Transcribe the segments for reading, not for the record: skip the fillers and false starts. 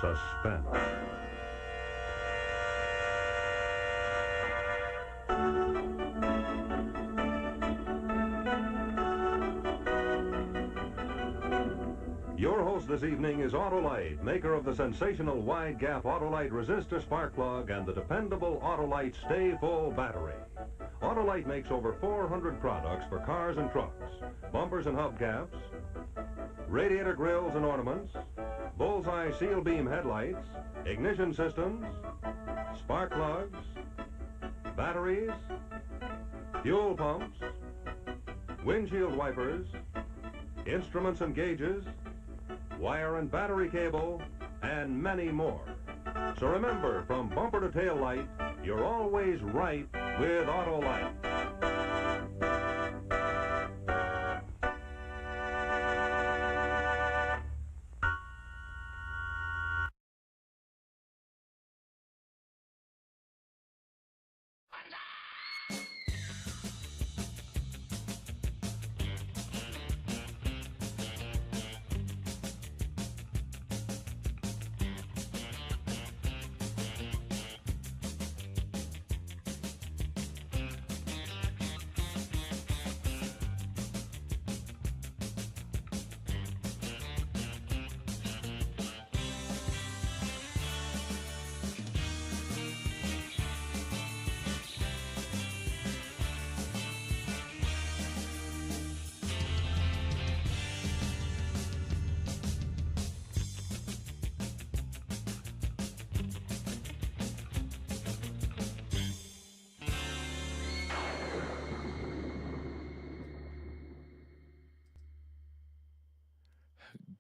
Suspense. Your host this evening is Autolite, maker of the sensational wide gap Autolite resistor spark plug and the dependable Autolite Stay Full battery. Autolite makes over 400 products for cars and trucks, bumpers and hubcaps, radiator grills and ornaments, bullseye seal beam headlights, ignition systems, spark plugs, batteries, fuel pumps, windshield wipers, instruments and gauges, wire and battery cable, and many more. So remember, from bumper to tail light, you're always right with Autolite.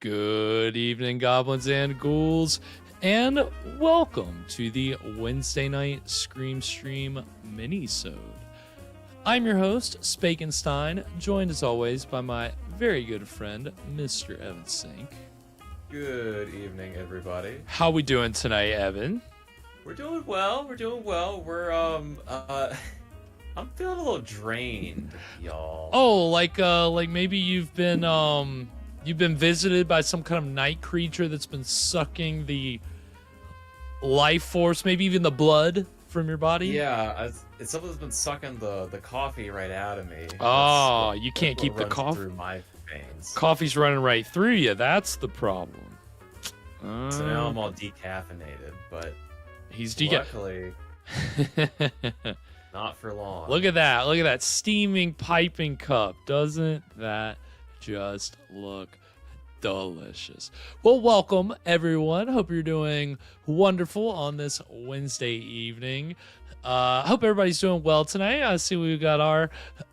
Good evening, goblins and ghouls, and welcome to the Wednesday night Scream Stream mini-sode. I'm your host, Spakenstein, joined as always by my very good friend, Mr. Evan Sink. Good evening, everybody. How we doing tonight, Evan? We're doing well. We're I'm feeling a little drained, y'all. Oh, like maybe you've been visited by some kind of night creature that's been sucking the life force, maybe even the blood from your body? Yeah, it's something that's been sucking the coffee right out of me. Oh, you can't keep the coffee through my veins. Coffee's running right through you. That's the problem. So now I'm all decaffeinated, but he's luckily not for long. Look at that steaming piping cup. Doesn't that just look delicious? Well, welcome everyone. Hope you're doing wonderful on this Wednesday evening. Hope everybody's doing well tonight. I see we've got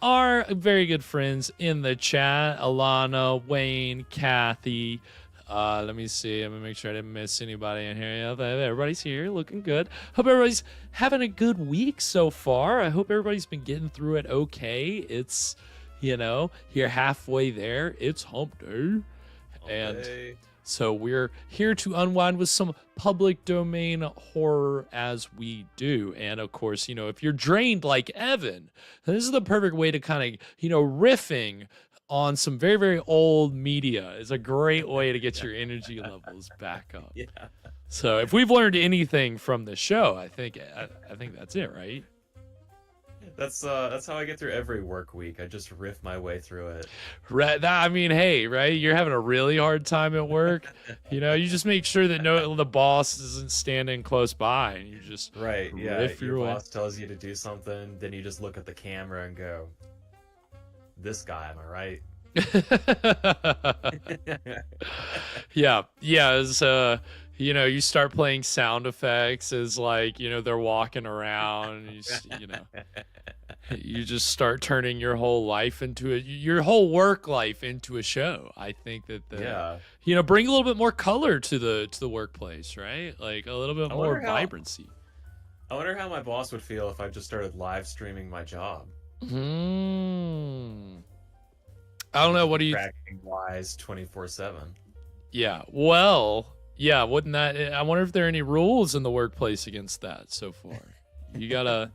our very good friends in the chat: Alana, Wayne, Kathy. Let me see. I'm gonna make sure I didn't miss anybody in here. Yeah, everybody's here, looking good. Hope everybody's having a good week so far. I hope everybody's been getting through it okay. It's, you're halfway there. It's hump day. And so we're here to unwind with some public domain horror as we do. And of course, if you're drained like Evan, this is the perfect way to kind of, riffing on some very, very old media is a great way to get your energy levels back up. Yeah. So if we've learned anything from the show, I think that's it, right? That's how I get through every work week. I just riff my way through it. Right. Hey, right? You're having a really hard time at work. You just make sure that the boss isn't standing close by, and you just right. Yeah. Riff your your boss tells you to do something, then you just look at the camera and go, "This guy, am I right?" Yeah. As you start playing sound effects as they're walking around. You just start turning your whole life your whole work life into a show. I think that bring a little bit more color to the workplace, right? Like a little bit more vibrancy. I wonder how my boss would feel if I just started live streaming my job. I don't know. What do you? Tracking wise 24/7. Yeah. Well. Yeah. Wouldn't that? I wonder if there are any rules in the workplace against that so far. You gotta.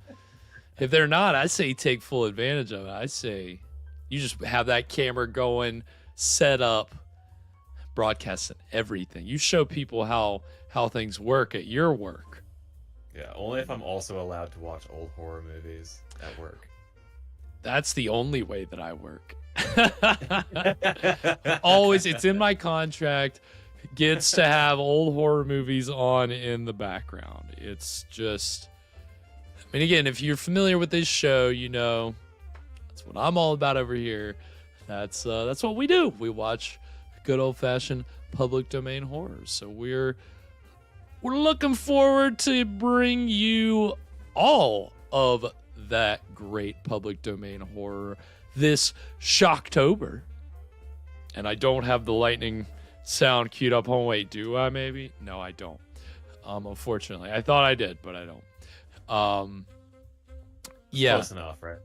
If they're not, I say take full advantage of it. I say you just have that camera going, set up, broadcasting everything. You show people how things work at your work. Yeah, only if I'm also allowed to watch old horror movies at work. That's the only way that I work. Always, it's in my contract. Gets to have old horror movies on in the background. It's just, I mean, again, if you're familiar with this show, you know that's what I'm all about over here. That's what we do. We watch good old-fashioned public domain horror. So we're looking forward to bring you all of that great public domain horror this Shocktober. And I don't have the lightning sound queued up. Oh, wait, do I maybe? No, I don't. Unfortunately. I thought I did, but I don't. Yeah. Close enough, right?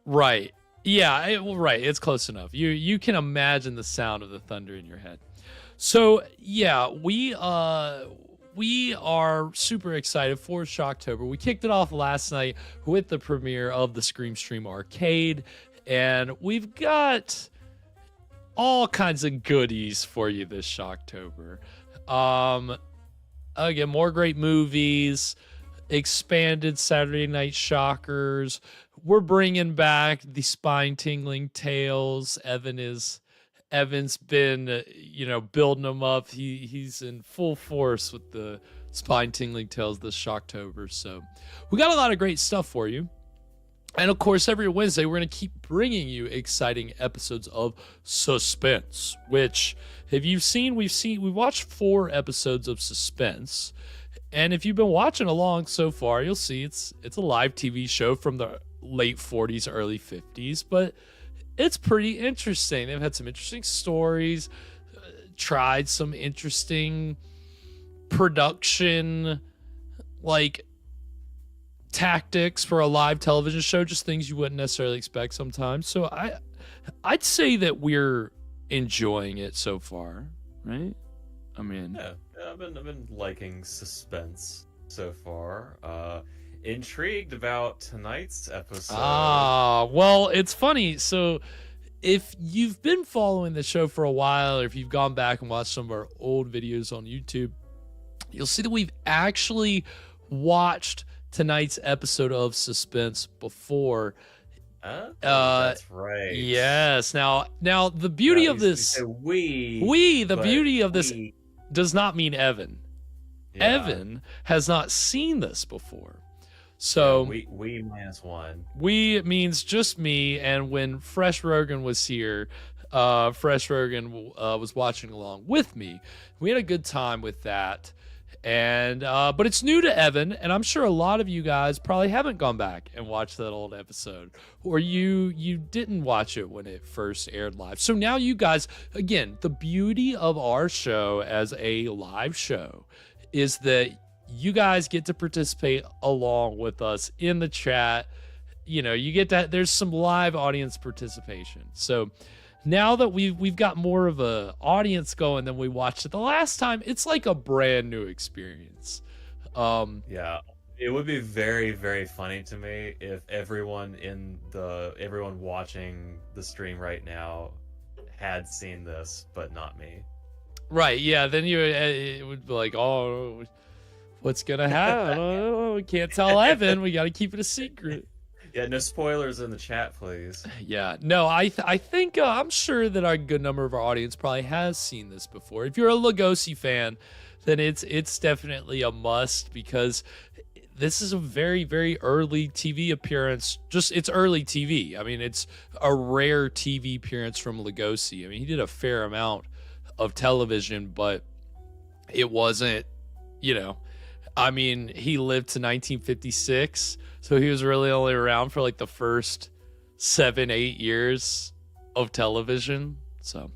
Right. Yeah, right. It's close enough. You can imagine the sound of the thunder in your head. So, yeah, we are super excited for Shocktober. We kicked it off last night with the premiere of the Scream Stream Arcade, and we've got all kinds of goodies for you this Shocktober. Again, more great movies, expanded Saturday Night Shockers. We're bringing back the spine-tingling tales. Evan's been, building them up. He's in full force with the spine-tingling tales this Shocktober. So we got a lot of great stuff for you. And of course, every Wednesday, we're going to keep bringing you exciting episodes of Suspense, which, have you seen? We watched 4 episodes of Suspense. And if you've been watching along so far, you'll see it's a live TV show from the late 40s, early 50s, but it's pretty interesting. They've had some interesting stories, tried some interesting production, like, tactics for a live television show, just things you wouldn't necessarily expect sometimes. So I'd say that we're enjoying it so far, right? I mean, yeah, I've been liking Suspense so far. Intrigued about tonight's episode. Well, it's funny. So if you've been following the show for a while, or if you've gone back and watched some of our old videos on YouTube, you'll see that we've actually watched tonight's episode of Suspense before. That's right. Yes. Now the beauty of this, the beauty of this does not mean Evan. Yeah. Evan has not seen this before. So we minus one. We means just me, and when Fresh Rogan was here, Fresh Rogan was watching along with me. We had a good time with that. And but it's new to Evan, and I'm sure a lot of you guys probably haven't gone back and watched that old episode, or you didn't watch it when it first aired live. So now you guys, again, the beauty of our show as a live show is that you guys get to participate along with us in the chat. You get that there's some live audience participation. So now that we've got more of a audience going than we watched it the last time, it's like a brand new experience. Yeah, it would be very, very funny to me if everyone watching the stream right now had seen this, but not me. Right? Yeah. Then it would be like, oh, what's gonna happen? Oh, we can't tell Evan. We got to keep it a secret. Yeah, no spoilers in the chat, please. Yeah, no, I think I'm sure that a good number of our audience probably has seen this before. If you're a Lugosi fan, then it's definitely a must, because this is a very, very early TV appearance. It's early TV. I mean, it's a rare TV appearance from Lugosi. I mean, he did a fair amount of television, but it wasn't, I mean, he lived to 1956, so he was really only around for like the first 7-8 years of television. So,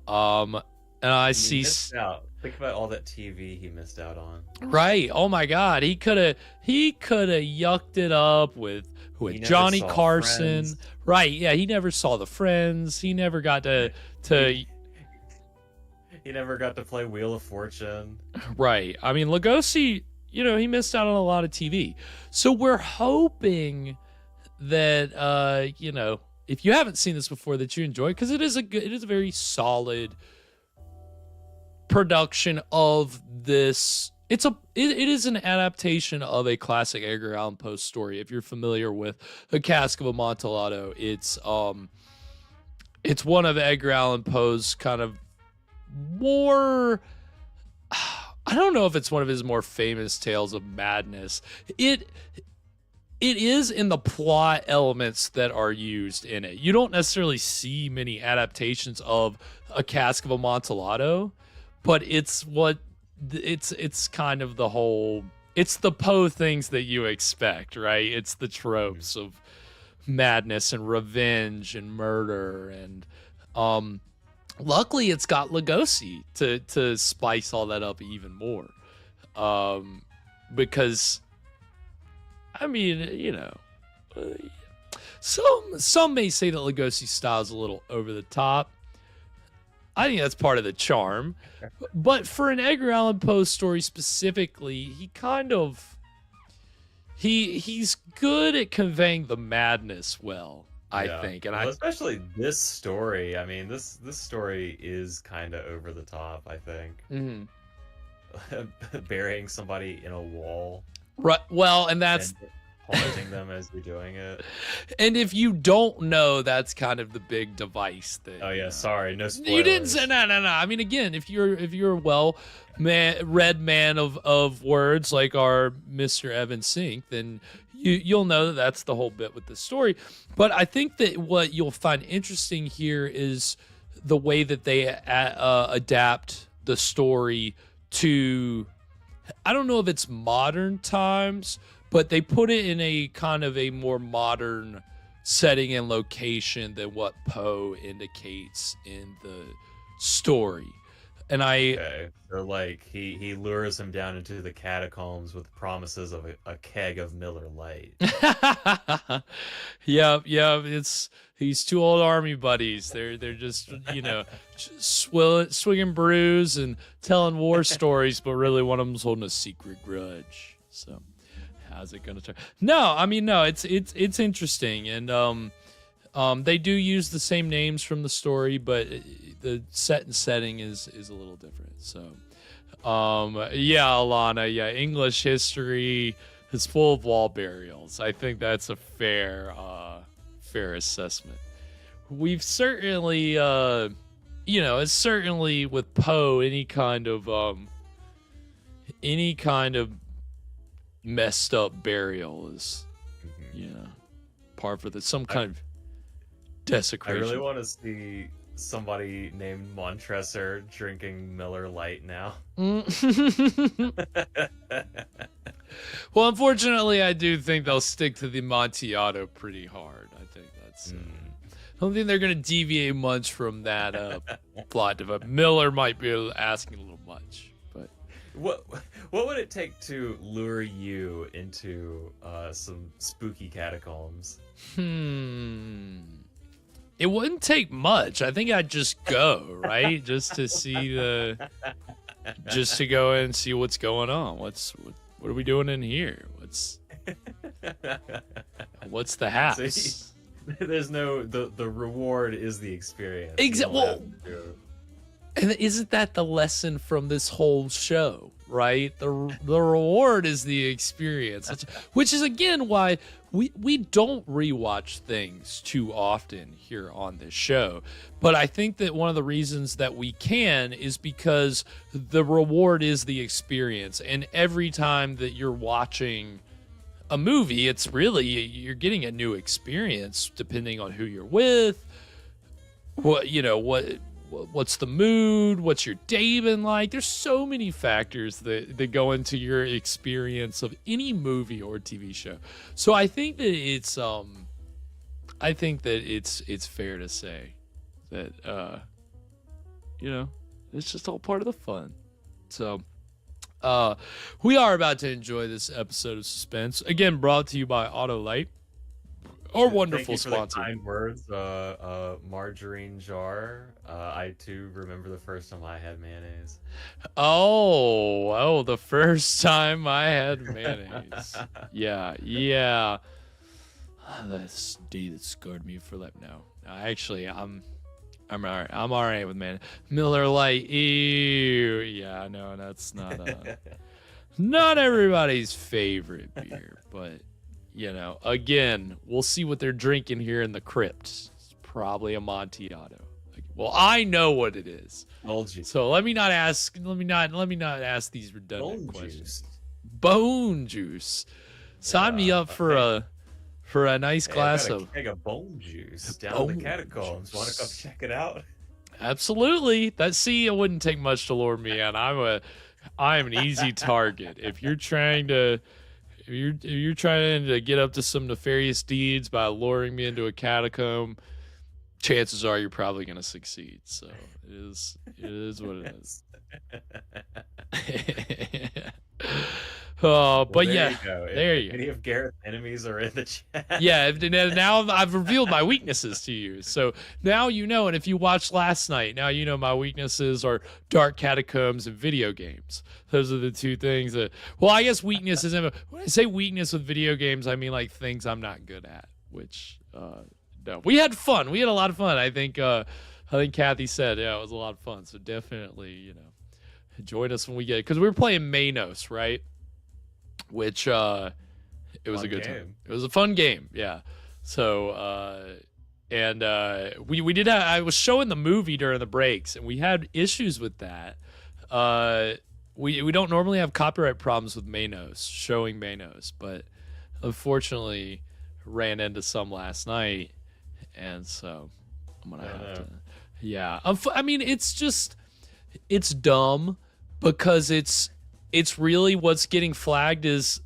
and I see. Think about all that TV he missed out on. Right. Oh my God. He could have yucked it up with Johnny Carson. Friends. Right. Yeah. He never saw the Friends. He never got to. He never got to play Wheel of Fortune. Right. I mean, Lugosi, he missed out on a lot of TV. So we're hoping that, if you haven't seen this before, that you enjoy it, because it is a very solid production of this. It is an adaptation of a classic Edgar Allan Poe story. If you're familiar with A Cask of Amontillado, it's one of Edgar Allan Poe's kind of more, I don't know if it's one of his more famous tales of madness. It is in the plot elements that are used in it. You don't necessarily see many adaptations of A Cask of Amontillado, but it's kind of the whole, it's the Poe things that you expect, right? It's the tropes of madness and revenge and murder, and luckily it's got Lugosi to spice all that up even more, because I mean, some may say that Lugosi's style is a little over the top. I think that's part of the charm. But for an Edgar Allan Poe story specifically, he kind of he's good at conveying the madness well, I think. And especially this story. I mean, this story is kind of over the top, I think. Burying somebody in a wall. Right. Well, and that's haunting them as you're doing it. And if you don't know, that's kind of the big device that. Oh yeah, sorry, no spoilers. You didn't say no. I mean, again, if you're a read man of words like our Mr. Evan Sink, then you'll know that that's the whole bit with the story. But I think that what you'll find interesting here is the way that they adapt the story to, I don't know if it's modern times, but they put it in a kind of a more modern setting and location than what Poe indicates in the story. And so like he lures him down into the catacombs with promises of a keg of Miller Lite. yeah, it's these two old army buddies. They're just swinging brews and telling war stories, but really one of them's holding a secret grudge. So how's it gonna turn? No, it's interesting, and they do use the same names from the story, but the set and setting is a little different. So, Alana, English history is full of wall burials. I think that's a fair assessment. We've certainly, it's certainly with Poe, any kind of messed up burial is, par for some kind of desecration. I really want to see somebody named Montresor drinking Miller Lite now. Well, unfortunately, I do think they'll stick to the Amontillado pretty hard. I think that's. I don't think they're going to deviate much from that plot. But Miller might be asking a little much. But what would it take to lure you into some spooky catacombs? It wouldn't take much. I think I'd just go, right? Just to go in and see what's going on. What are we doing in here? What's the haps? See, there's no the reward is the experience. Exactly. Well, and isn't that the lesson from this whole show, right? The reward is the experience, which is again why we don't rewatch things too often here on this show. But I think that one of the reasons that we can is because the reward is the experience, and every time that you're watching a movie, it's really, you're getting a new experience depending on who you're with, what's the mood, what's your day been like. There's so many factors that go into your experience of any movie or TV show. So I think that it's fair to say that it's just all part of the fun. So we are about to enjoy this episode of Suspense, again brought to you by Autolite, our wonderful sponsor. Thank you for the kind words, margarine jar. I too remember the first time I had mayonnaise. Oh, the first time I had mayonnaise. Yeah. That's D that scarred me for life now. Actually, I'm all right. I'm all right with Miller Lite. Ew. Yeah, no, that's not not everybody's favorite beer, but again, we'll see what they're drinking here in the crypt. It's probably Amontillado. Well, I know what it is. Told you. So let me not ask these redundant Bone questions. Juice. Bone juice. Sign me up for a nice glass of bone juice down in the catacombs. Want to come check it out? Absolutely. It wouldn't take much to lure me in. I am an easy target. If you're trying to get up to some nefarious deeds by luring me into a catacomb, chances are you're probably going to succeed. So it is what it is. But well, yeah, you go. There you go. Any of Garrett's enemies are in the chat. Yeah, now I've revealed my weaknesses to you. So now you know, and if you watched last night, now you know my weaknesses are dark catacombs and video games. Those are the two things that, well, I guess weakness isn't, when I say weakness with video games, I mean like things I'm not good at, which, no. We had fun. We had a lot of fun. I think Kathy said, yeah, it was a lot of fun. So definitely, join us when we get, because we were playing Manos, right? Which it was a good time. It was a fun game, yeah. So we did have, I was showing the movie during the breaks, and we had issues with that. We don't normally have copyright problems with showing Manos, but unfortunately ran into some last night, and so I'm gonna have to. Yeah, I mean it's dumb because it's really what's getting flagged is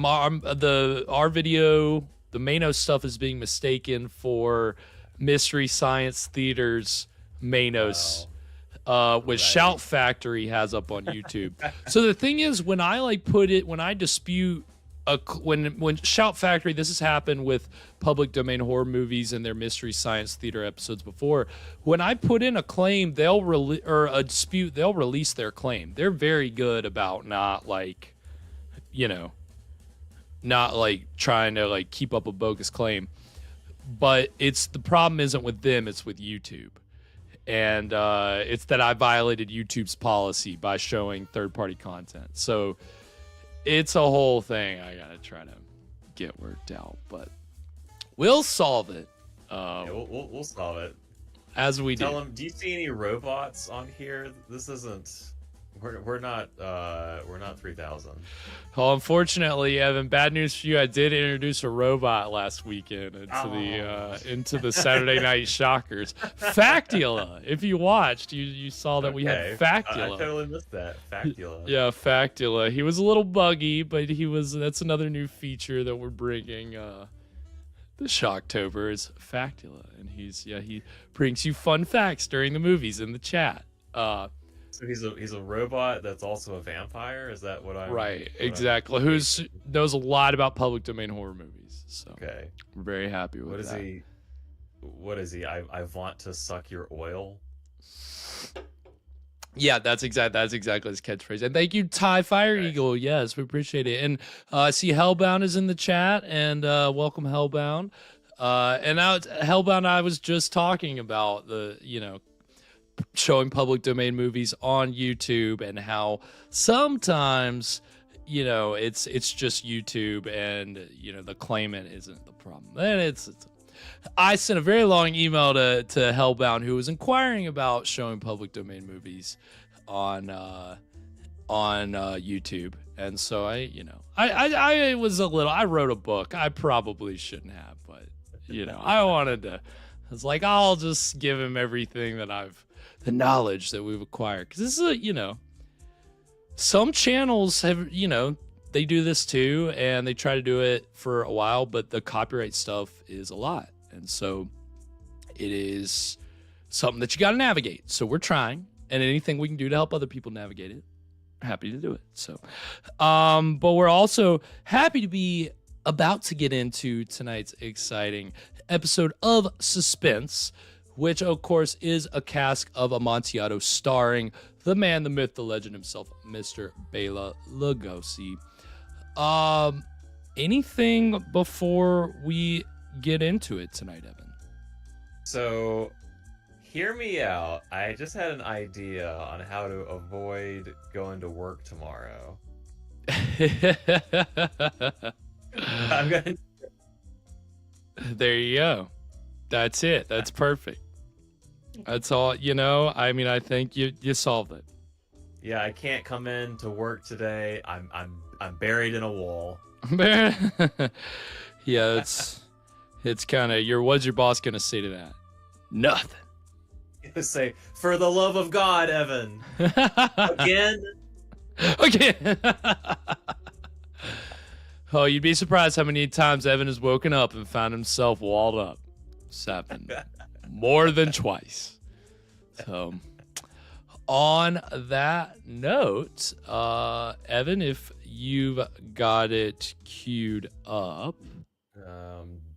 our video, the Manos stuff is being mistaken for Mystery Science Theater's Manos, which Shout Factory has up on YouTube. So the thing is, when I dispute when Shout Factory, this has happened with public domain horror movies and their Mystery Science Theater episodes before. When I put in a claim, or a dispute, they'll release their claim. They're very good about not trying to keep up a bogus claim. But the problem isn't with them, it's with YouTube. And it's that I violated YouTube's policy by showing third-party content. So it's a whole thing I gotta try to get worked out, but we'll solve it. Yeah, we'll solve it as we tell them. Do you see any robots on here? This isn't. We're not 3000. Well, unfortunately, Evan, bad news for you. I did introduce a robot last weekend into the Saturday Night Shockers. Factula. If you watched, you saw that we had Factula. I totally missed that. Factula. Yeah, Factula. He was a little buggy, but that's another new feature that we're bringing. The Shocktober is Factula, and he brings you fun facts during the movies in the chat. So he's a robot that's also a vampire. Is that what I'm right? Exactly. Who's knows a lot about public domain horror movies. So okay, we're very happy with that. What is he? I want to suck your oil. Yeah, that's exactly his catchphrase. And thank you, Ty Fire Eagle. Yes, we appreciate it. And I see Hellbound is in the chat, and welcome Hellbound. And now Hellbound, I was just talking about showing public domain movies on YouTube and how sometimes it's just YouTube and the claimant isn't the problem. And I sent a very long email to Hellbound, who was inquiring about showing public domain movies on YouTube, and so I was I wrote a book. I probably shouldn't have, but I was like, I'll just give him everything that the knowledge that we've acquired, because this is some channels have they do this too, and they try to do it for a while, but the copyright stuff is a lot, and so it is something that you got to navigate. So we're trying, and anything we can do to help other people navigate it, happy to do it. So but we're also happy to be about to get into tonight's exciting episode of Suspense, which of course is a cask of Amontillado starring the man, the myth, the legend himself, Mr. Bela Lugosi. Anything before we get into it tonight, Evan? So Hear me out. I just had an idea on how to avoid going to work tomorrow. I'm gonna. There you go. That's it. That's perfect. That's all. You know, I mean, I think you solved it. Yeah, I can't come in to work today. I'm buried in a wall. Yeah, it's kind of what's your boss gonna say to that? Nothing. Say, for the love of God, Evan. Again? Again. Oh, you'd be surprised how many times Evan has woken up and found himself walled up. 7. More than twice. So, on that note, Evan, if you've got it queued up.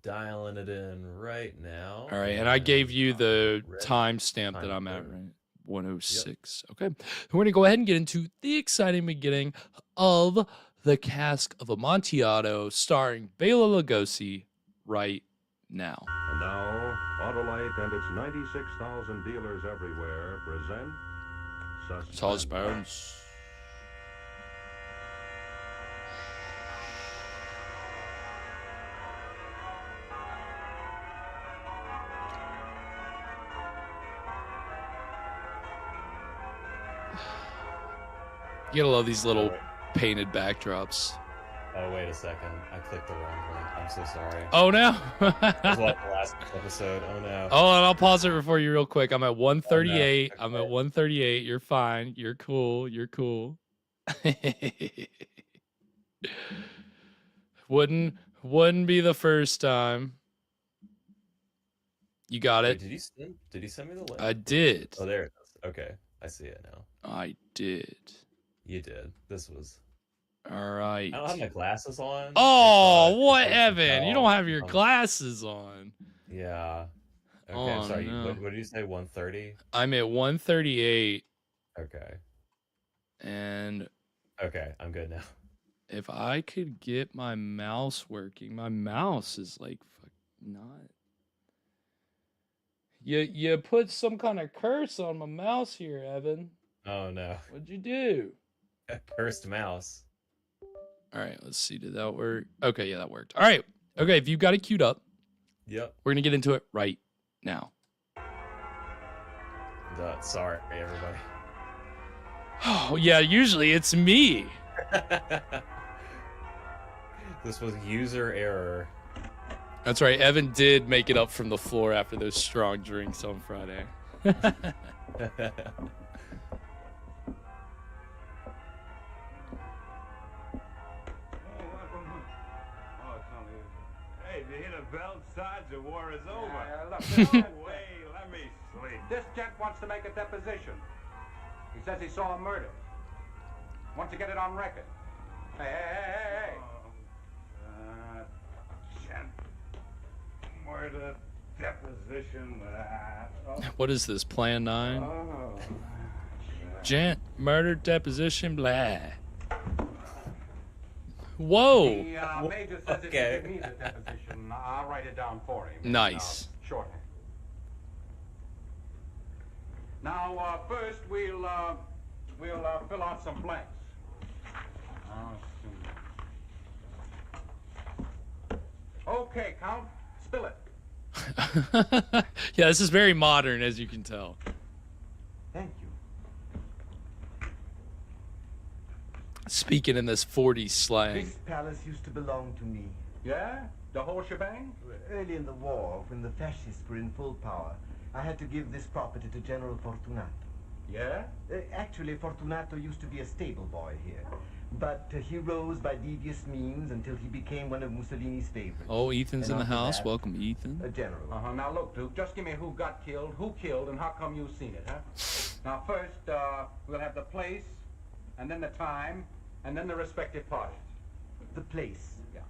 Dialing it in right now. All right, and I gave you the timestamp that I'm at, right? 106. Yep. Okay. We're going to go ahead and get into the exciting beginning of The Cask of Amontillado, starring Bela Lugosi, right now. And now, Autolite and its 96,000 dealers everywhere present Suspense. You gotta love these little painted backdrops. Oh, wait a second. I clicked the wrong link. I'm so sorry. Oh, no. That was like the last episode. Oh, no. Oh, and I'll pause it for you real quick. I'm at 138. Oh, no. I'm at 138. You're fine. You're cool. You're cool. Wouldn't be the first time. You got it. Wait, did he send me the link? I did. Oh, there it is. Okay. I see it now. I did. You did. This was... All right. I don't have my glasses on. Oh, what, Evan? You don't have your glasses on. Yeah. Okay, Oh, I'm sorry. no. What did you say, 130? I'm at 138. Okay. And... Okay, I'm good now. If I could get my mouse working, my mouse is like not. You put some kind of curse on my mouse here, Evan. Oh no. What'd you do? A cursed mouse. All right, let's see. Did that work? Okay, yeah, that worked. All right. Okay, if you've got it queued up, Yep. we're gonna get into it right now. Sorry, everybody. Oh yeah, usually it's me. This was user error. That's right. Evan did make it up from the floor after those strong drinks on Friday. Hey, did you hear the bell, Sarge? The war is over. Look, No way, let me sleep. this gent wants to make a deposition. He says he saw a murder. Wants to get it on record. Hey. Gent. Murder, deposition, What is this? Plan 9? oh. Gent, murder, deposition, blah. Whoa. The major says Okay. if he needs a deposition, I'll write it down for him. Nice. Shorthand. Now, first we'll fill out some blanks. Okay, Count, spill it. Yeah, this is very modern, as you can tell. Thank you. Speaking in this 40s slang. This palace used to belong to me. Yeah? The whole shebang? Early in the war, when the fascists were in full power, I had to give this property to General Fortunato. Yeah? Actually, Fortunato used to be a stable boy here. But he rose by devious means until he became one of Mussolini's favorites. Oh, Ethan's And in the after house. that, Welcome, Ethan. A general. Uh-huh. Now, look, Duke, just give me who got killed, who killed, and how come you've seen it, huh? Now, first, we'll have the place, and then the time, and then the respective parties. The place. Yeah.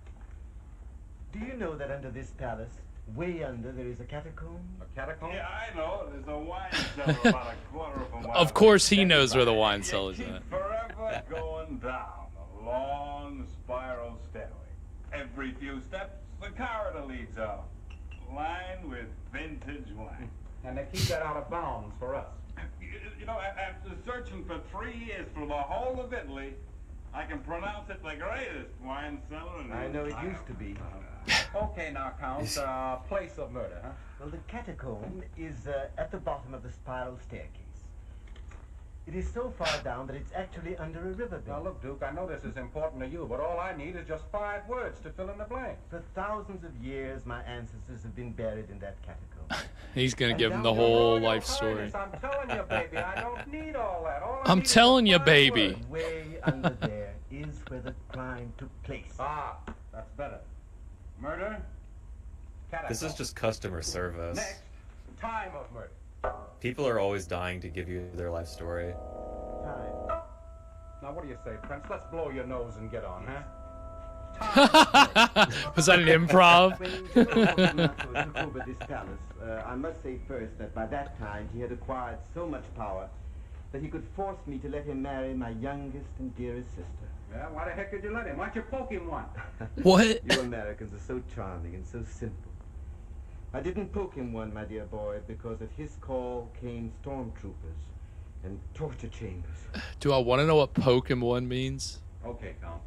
Do you know that under this palace, way under, there is a catacomb? A catacomb? Yeah, I know. There's a wine cellar about a quarter of a mile. Of course he away. knows where the wine cellar is You keep at. forever going down a long spiral stairway. Every few steps, the corridor leads up, lined with vintage wine. And they keep that out of bounds for us. You know, after searching for 3 years for the whole of Italy, I can pronounce it the greatest wine cellar in I know it used to be. Okay, now, Count, place of murder, huh? Well, the catacomb is at the bottom of the spiral staircase. It is so far down that it's actually under a riverbed. Now, look, Duke, I know this is important to you, but all I need is just 5 words to fill in the blank. For thousands of years, my ancestors have been buried in that catacomb. He's gonna And give him the down whole Your life story. Highness, I'm telling you, baby, I don't need all that. All I I'm need is telling just you, 5 baby. words. Way under there is where the crime took place. Ah, that's better. Murder, catacomb. This is just customer service. Next, time of murder. People are always dying to give you their life story. Time. Now, what do you say, Prince? Let's blow your nose and get on, huh? Was that an improv? When General Fortunato took over this palace, I must say first that by that time he had acquired so much power that he could force me to let him marry my youngest and dearest sister. Yeah, why the heck did you let him? Why don't you poke him one? What? You Americans are so charming and so simple. I didn't poke him one, my dear boy, because at his call came stormtroopers and torture chambers. Do I want to know what Pokemon means? Okay, Count.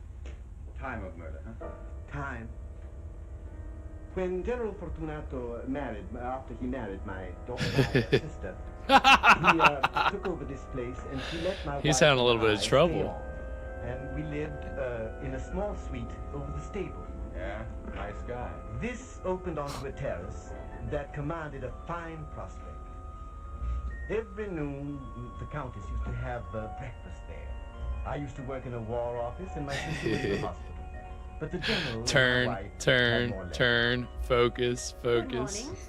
Time of murder, huh? Time. When General Fortunato married, after he married my sister, he took over this place and he let my He's wife having a little and bit of I trouble. stay on. And we lived in a small suite over the stable. Yeah, nice guy. This opened onto a terrace that commanded a fine prospect. Every noon, the Countess used to have breakfast there. I used to work in a war office and my sister was in the hospital. But the general and my Turn, wife had turn, more left. turn. Focus, focus. morning.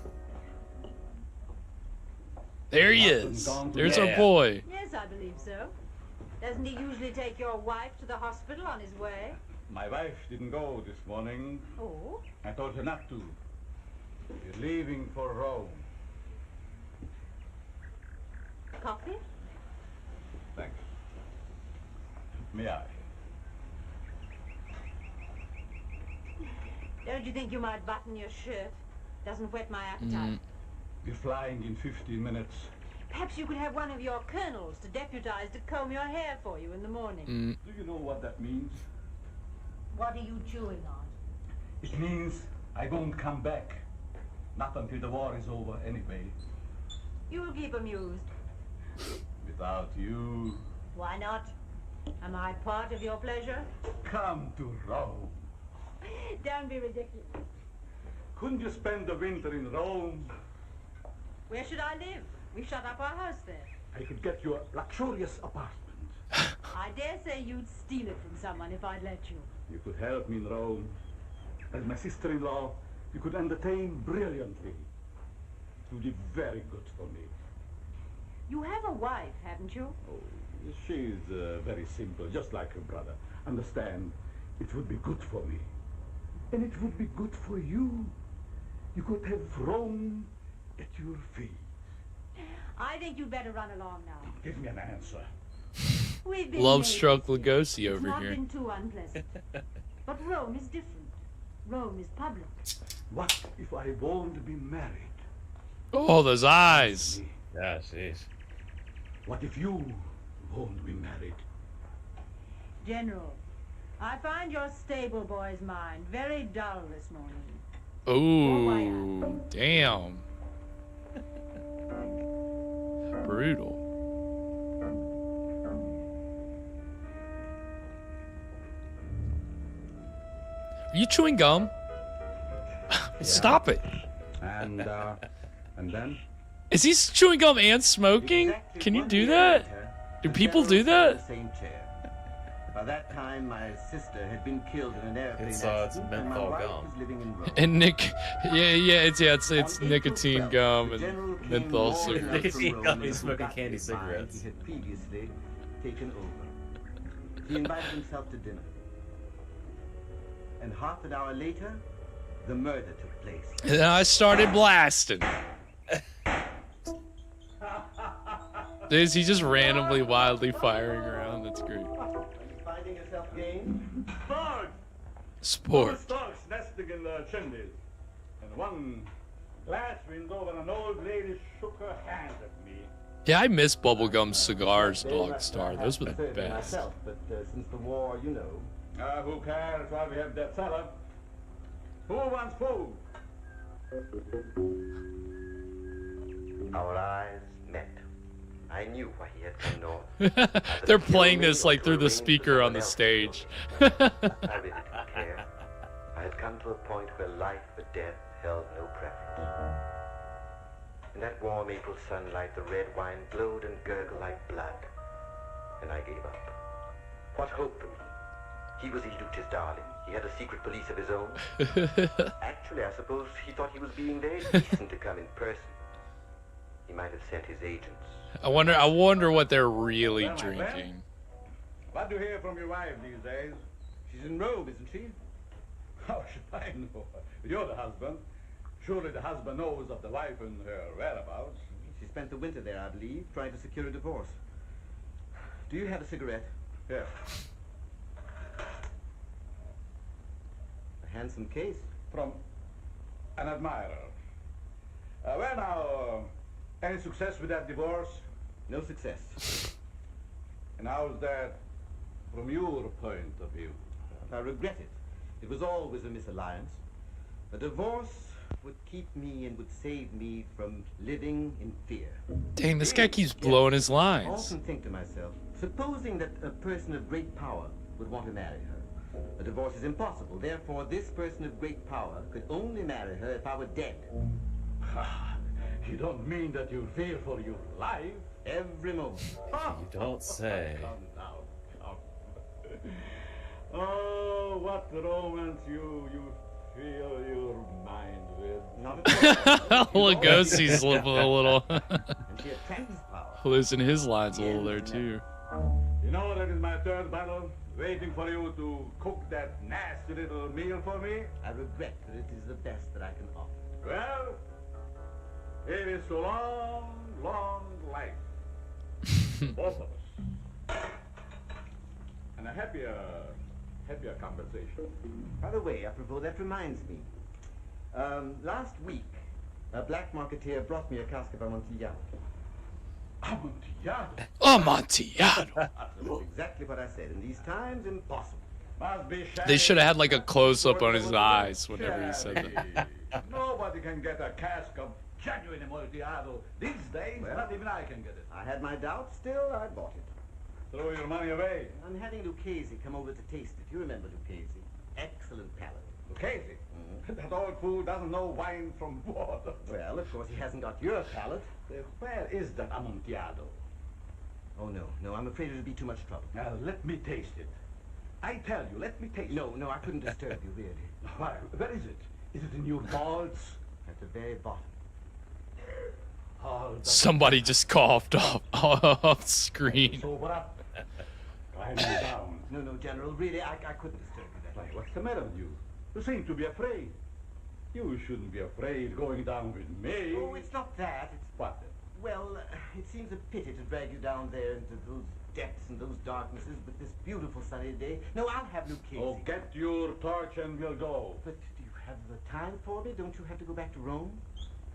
There he Nothing's is. gone There's Yeah. our boy. Yes, I believe so. Doesn't he usually take your wife to the hospital on his way? My wife didn't go this morning. Oh, I told her not to. She's leaving for Rome. coffee? Thanks. May I? Don't you think you might button your shirt? Doesn't whet my appetite. We're flying in 15 minutes. Perhaps you could have one of your colonels to deputize to comb your hair for you in the morning. Do you know what that means? What are you chewing on? It means I won't come back. Not until the war is over, anyway. You'll keep amused. Without you, Why not? Am I part of your pleasure? come to Rome. Don't be ridiculous. Couldn't you spend the winter in Rome? Where should I live? We shut up our house there. I could get you a luxurious apartment. I dare say you'd steal it from someone if I'd let you. You could help me in Rome. As my sister-in-law, you could entertain brilliantly. It would be very good for me. You have a wife, haven't you? Oh, she's very simple, just like her brother. Understand, it would be good for me. And it would be good for you. You could have Rome at your feet. I think you'd better run along now. Give me an answer. We've been Love neighbors. struck Lugosi It's over not here. been too unpleasant. But Rome is different. Rome is public. What if I won't be married? Oh, those eyes. Yeah, jeez. What if you won't be married? General, I find your stable boy's mind very dull this morning. Ooh, damn. Brutal. Are you chewing gum? Stop it. And then? Is he chewing gum and smoking? Exactly Can you 1 do year that? later, Do the people general do sat in that? the same chair. By that time, my sister had been killed in an airplane It's accident, and my menthol wife gum. was living in Rome. And it's On April nicotine 12th, gum the and general came menthol roaring cigarettes. out Nicotine from gum, Rome he's and smoking got candy his mind cigarettes. He had previously taken over. He invited himself to dinner. And half an hour later, the murder took place. And then I started blasting. Is he just randomly, wildly firing around? That's great. Are you finding yourself game? Dogs! Sport. Dogs nesting in the chimneys. And one glass window when an old lady shook her hand at me. Yeah, I miss bubblegum cigars, Very Dog much Star. I Those were have the to say best. myself, but since the war, you know. Who cares why we have that cellar? Who wants food? Our eyes met. I knew why he had come north. They're playing this like through the speaker on the stage. I really didn't care. I had come to a point where life or death held no preference. In that warm April sunlight, the red wine glowed and gurgled like blood. And I gave up. What hope for me? He was Ilduce's darling. He had a secret police of his own. Actually, I suppose he thought he was being very decent to come in person. He might have sent his agents. I wonder what they're really Well, my friend, drinking. What do you hear from your wife these days? She's in Rome, isn't she? How should I know? You're the husband. Surely the husband knows of the wife and her whereabouts. She spent the winter there, I believe, trying to secure a divorce. Do you have a cigarette? Here. A handsome case. From an admirer. Well now, any success with that divorce? No success. And how's that from your point of view? I regret it. It was always a misalliance. A divorce would keep me and would save me from living in fear. Dang, this guy keeps blowing his I lines. often think to myself, supposing that a person of great power would want to marry her. A divorce is impossible. Therefore, this person of great power could only marry her if I were dead. You don't mean that you fear for your life? Every moment. You don't say. Come now, come. Oh, what romance you fill your mind with. Not at all. Lugosi's a little And she attracts power. losing his lines a little there too. You know that is my third battle, waiting for you to cook that nasty little meal for me. I regret that it is the best that I can offer. Well, it is a long, long life. Both of us. And a happier compensation. By the way, apropos, that reminds me. Last week, a black marketeer brought me a cask of Amontillado. Amontillado. Amontillado. That's exactly what I said. In these times, impossible. Must be They should have had like a shame. close-up on his eyes whenever he said that. Nobody can get a cask of genuine Amontillado these days. Well, Not even I can get it. I had my doubts, still I bought it. Throw your money away. I'm having Lucchese come over to taste it. You remember Lucchese? Excellent palate. Lucchese. That old fool doesn't know wine from water. Well, of course, he hasn't got your palate. Where is that Amontillado? Oh, no, I'm afraid it'll be too much trouble. Now, let me taste it. I tell you, let me taste it. No, I couldn't disturb you, really. Why, where is it? Is it in your vaults? At the very bottom. Oh, Somebody just coughed off screen. sober up. Climb me down. No, General, really, I couldn't disturb you that Why, way. what's the matter with you? You seem to be afraid. You shouldn't be afraid going down with me. Oh, it's not that. It's, What then? well, it seems a pity to drag you down there into those depths and those darknesses with this beautiful sunny day. No, I'll have Lucchese. Oh, get your torch and we'll go. But do you have the time for me? Don't you have to go back to Rome?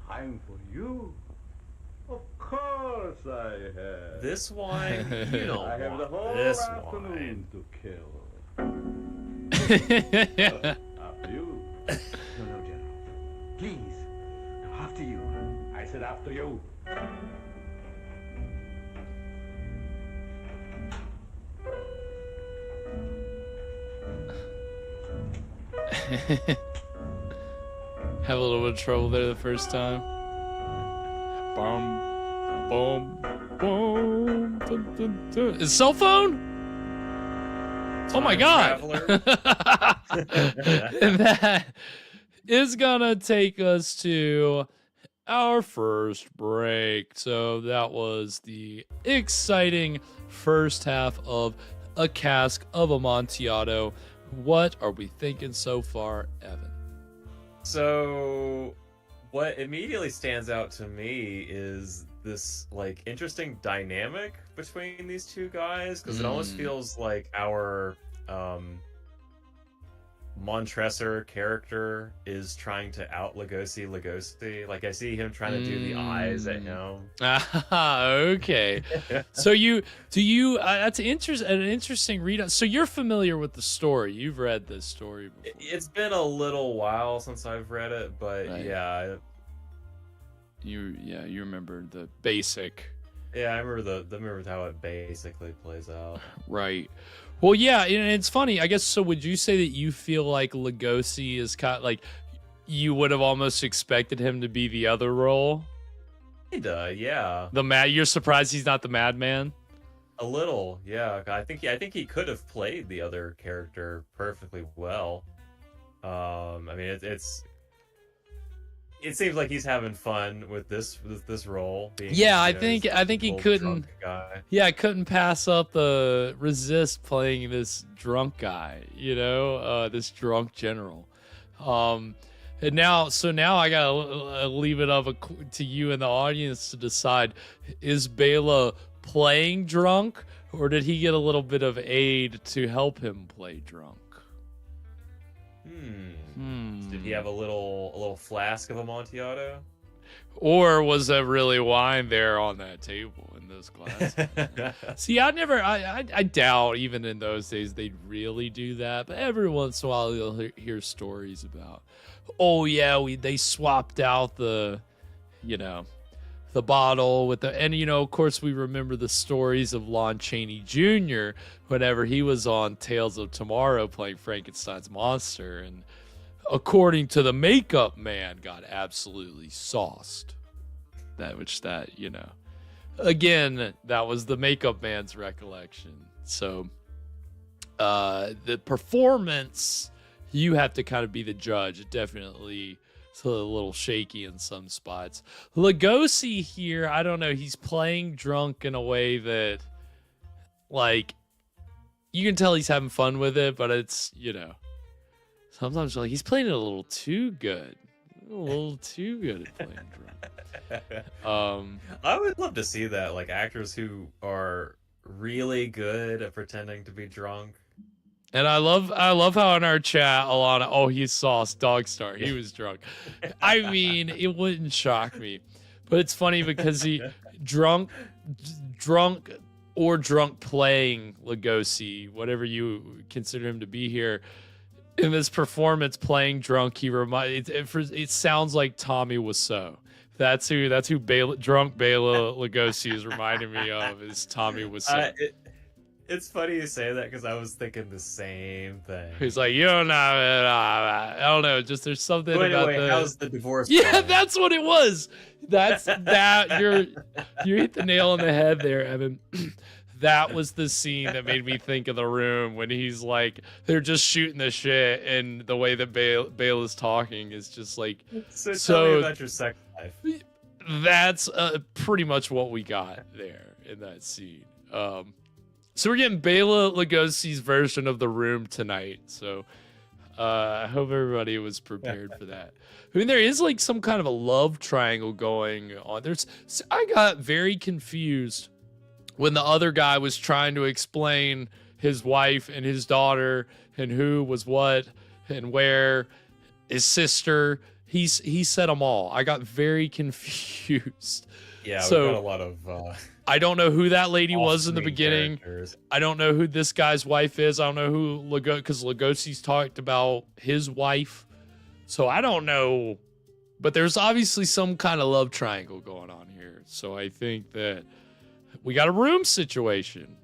Time for you? Of course I have. This wine, you don't I have the want whole this afternoon wine. to kill. After you. No, General. Please. No, after you. I said after you. Have a little bit of trouble there the first time. Boom, boom, boom. Dun, dun, dun. His cell phone? Oh my God! Traveler. And that is gonna take us to our first break. So that was the exciting first half of A Cask of Amontillado. What are we thinking so far, Evan? So, what immediately stands out to me is this like interesting dynamic between these two guys, because it almost feels like our Montresor character is trying to out Lugosi. Like I see him trying to do the eyes at him. Okay. So that's an interesting read. So you're familiar with the story. You've read this story before. It's been a little while since I've read it, but right. yeah. You remember the basic. Yeah, I remember how it basically plays out. Right. Well, yeah, and it's funny. I guess so. Would you say that you feel like Lugosi is kind of like you would have almost expected him to be the other role? Yeah. You're surprised he's not the madman? A little, yeah. I think he could have played the other character perfectly well. I mean, it seems like he's having fun with this role. I think he couldn't. Yeah, I couldn't pass up resist playing this drunk guy. This drunk general. And now I gotta leave it up to you and the audience to decide: is Bela playing drunk, or did he get a little bit of aid to help him play drunk? Did he have a little flask of Amontillado? Or was there really wine there on that table in those glasses? See, I doubt even in those days they'd really do that. But every once in a while you'll hear stories about, oh yeah, they swapped out the bottle with and of course we remember the stories of Lon Chaney Jr. whenever he was on Tales of Tomorrow playing Frankenstein's monster, and according to the makeup man, got absolutely sauced. Again, that was the makeup man's recollection. So the performance, you have to kind of be the judge. It definitely it's a little shaky in some spots. Lugosi here, I don't know, he's playing drunk in a way that, like, you can tell he's having fun with it, but it's, sometimes like he's playing it a little too good. A little too good at playing drunk. I would love to see that, like actors who are really good at pretending to be drunk. And I love how in our chat, Alana, he's sauce, dog star. He was drunk. I mean, it wouldn't shock me. But it's funny because he drunk playing Lugosi, whatever you consider him to be here. In this performance playing drunk, it sounds like Tommy Wiseau. That's who drunk Bela Lugosi is reminding me of, is Tommy Wiseau. It's funny you say that because I was thinking the same thing. He's like, I don't know, just there's something about how's the divorce? Yeah, plan? That's what it was. You hit the nail on the head there, Evan. That was the scene that made me think of The Room when he's like, they're just shooting the shit, and the way that Bela's talking is just like. So tell me about your sex life. That's pretty much what we got there in that scene. So we're getting Bela Lugosi's version of The Room tonight. So I hope everybody was prepared for that. I mean, there is like some kind of a love triangle going on. I got very confused when the other guy was trying to explain his wife and his daughter and who was what and where, his sister. He said them all. I got very confused. Yeah, so we got a lot of. I don't know who that lady was in the beginning. Characters. I don't know who this guy's wife is. I don't know who because Lugosi's talked about his wife. So I don't know. But there's obviously some kind of love triangle going on here. So I think that we got a room situation.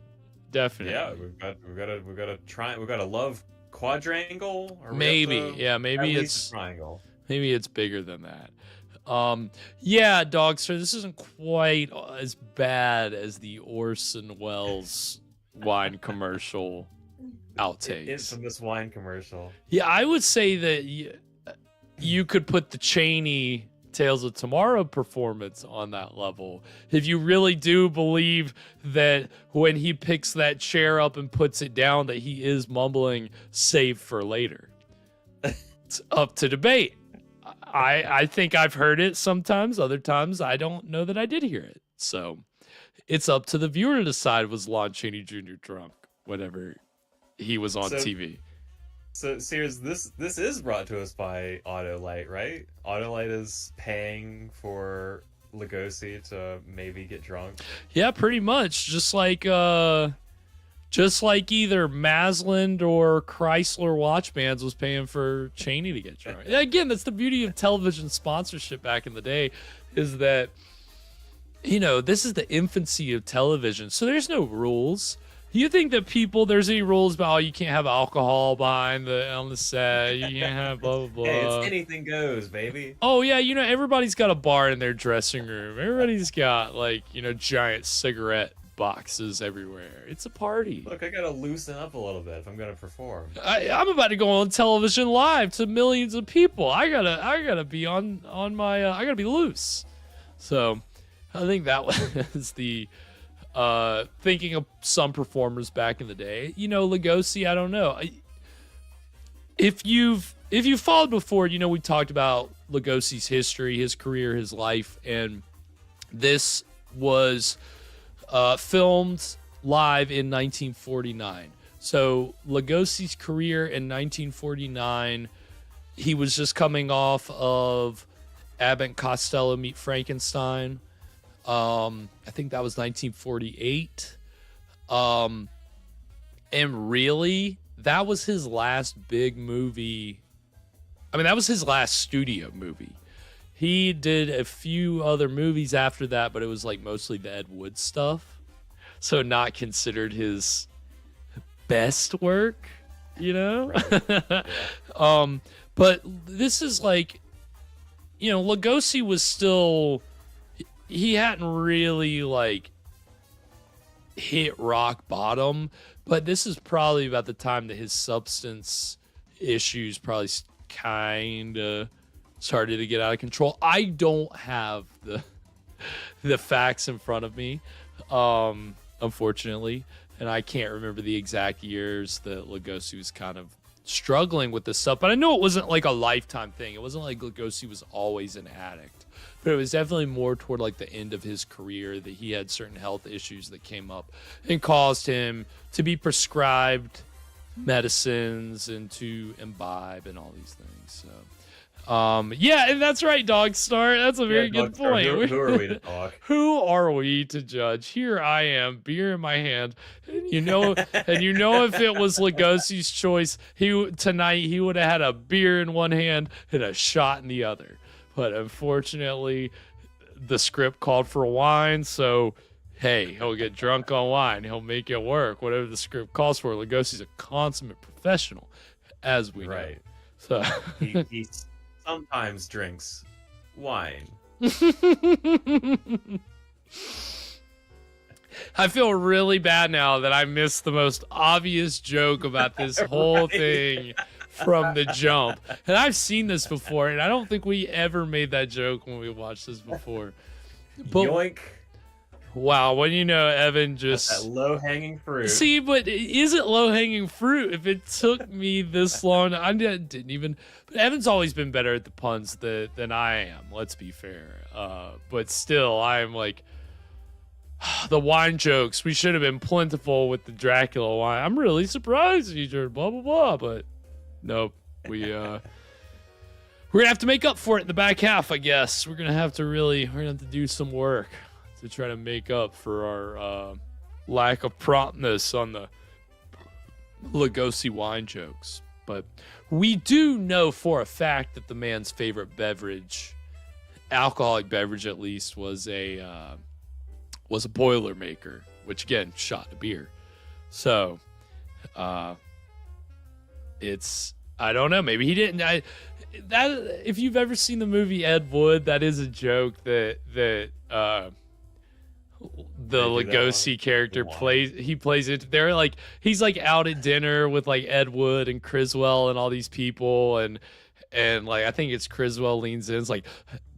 Definitely. Yeah, we've got a love quadrangle. Or maybe it's triangle. Maybe it's bigger than that. Yeah, Dogster, this isn't quite as bad as the Orson Welles wine commercial outtakes. Infamous wine commercial. Yeah, I would say that you could put the Chaney Tales of Tomorrow performance on that level. If you really do believe that when he picks that chair up and puts it down that he is mumbling save for later. It's up to debate. I think I've heard it sometimes. Other times, I don't know that I did hear it. So it's up to the viewer to decide, was Lon Chaney Jr. drunk whenever he was on TV. So, Sears, this is brought to us by Autolite, right? Autolite is paying for Lugosi to maybe get drunk. Yeah, pretty much. Just like either Maslin or Chrysler watch bands was paying for Cheney to get drunk. Again, that's the beauty of television sponsorship back in the day, is that, you know, this is the infancy of television, so there's no rules. You think that there's any rules about, oh, you can't have alcohol on the set, you can't have blah, blah, blah. Hey, it's anything goes, baby. Oh, yeah, you know, everybody's got a bar in their dressing room. Everybody's got, like, you know, giant cigarette boxes everywhere. It's a party. Look, I gotta loosen up a little bit if I'm gonna perform. I'm about to go on television live to millions of people. I gotta be on my, I gotta be loose. So, I think that was the... thinking of some performers back in the day, you know, Lugosi, I don't know. If you've followed before, you know, we talked about Lugosi's history, his career, his life, and this was filmed live in 1949. So Lugosi's career in 1949, he was just coming off of Abbott and Costello Meet Frankenstein. I think that was 1948. And really, that was his last big movie. I mean, that was his last studio movie. He did a few other movies after that, but it was like mostly the Ed Wood stuff. So not considered his best work, you know? Right. Yeah. But this is like, you know, Lugosi was still... He hadn't really, like, hit rock bottom, but this is probably about the time that his substance issues probably kind of started to get out of control. I don't have the facts in front of me, unfortunately, and I can't remember the exact years that Lugosi was kind of struggling with this stuff, but I know it wasn't like a lifetime thing. It wasn't like Lugosi was always an addict. But it was definitely more toward like the end of his career that he had certain health issues that came up and caused him to be prescribed medicines and to imbibe and all these things. So, yeah, and that's right, Dog Star. That's a very good point. Who are we to talk? Who are we to judge? Here I am, beer in my hand, and you know, if it was Lugosi's choice, tonight he would have had a beer in one hand and a shot in the other. But unfortunately, the script called for wine, so hey, he'll get drunk on wine. He'll make it work, whatever the script calls for. Lugosi's a consummate professional, as we know. So he sometimes drinks wine. I feel really bad now that I missed the most obvious joke about this whole thing from the jump. And I've seen this before, and I don't think we ever made that joke when we watched this before. But, yoink. Wow, well, you know, Evan just... That's that low-hanging fruit. See, but is it low-hanging fruit? If it took me this long, I didn't even... But Evan's always been better at the puns than I am, let's be fair. But still, I'm like... The wine jokes, we should have been plentiful with the Dracula wine. I'm really surprised you did blah, blah, blah, but... Nope. We're gonna have to make up for it in the back half, I guess. We're gonna have to do some work to try to make up for our lack of promptness on the Lugosi wine jokes. But we do know for a fact that the man's favorite beverage, alcoholic beverage at least, was a Boilermaker, which again, shot a beer. So, I don't know. Maybe he didn't. If you've ever seen the movie Ed Wood, that is a joke that the Lugosi character plays. He plays it. They're like, he's like out at dinner with like Ed Wood and Criswell and all these people, and like I think it's Criswell leans in, it's like,